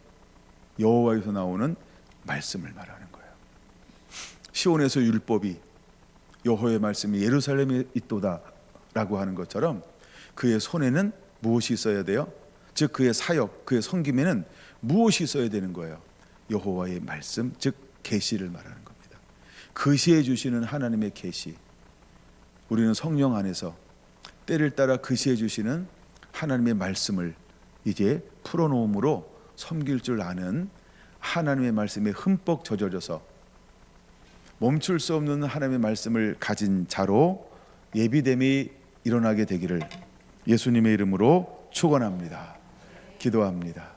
여호와에서 나오는 말씀을 말하는 거예요. 시온에서 율법이, 여호와의 말씀이 예루살렘에 있도다 라고 하는 것처럼 그의 손에는 무엇이 있어야 돼요? 즉 그의 사역, 그의 섬김에는 무엇이 있어야 되는 거예요? 여호와의 말씀, 즉 계시를 말하는 겁니다. 계시해 주시는 하나님의 계시. 우리는 성령 안에서 때를 따라 계시해 주시는 하나님의 말씀을 이제 풀어놓음으로 섬길 줄 아는 하나님의 말씀에 흠뻑 젖어져서 멈출 수 없는 하나님의 말씀을 가진 자로 예비됨이 일어나게 되기를 예수님의 이름으로 축원합니다. 기도합니다.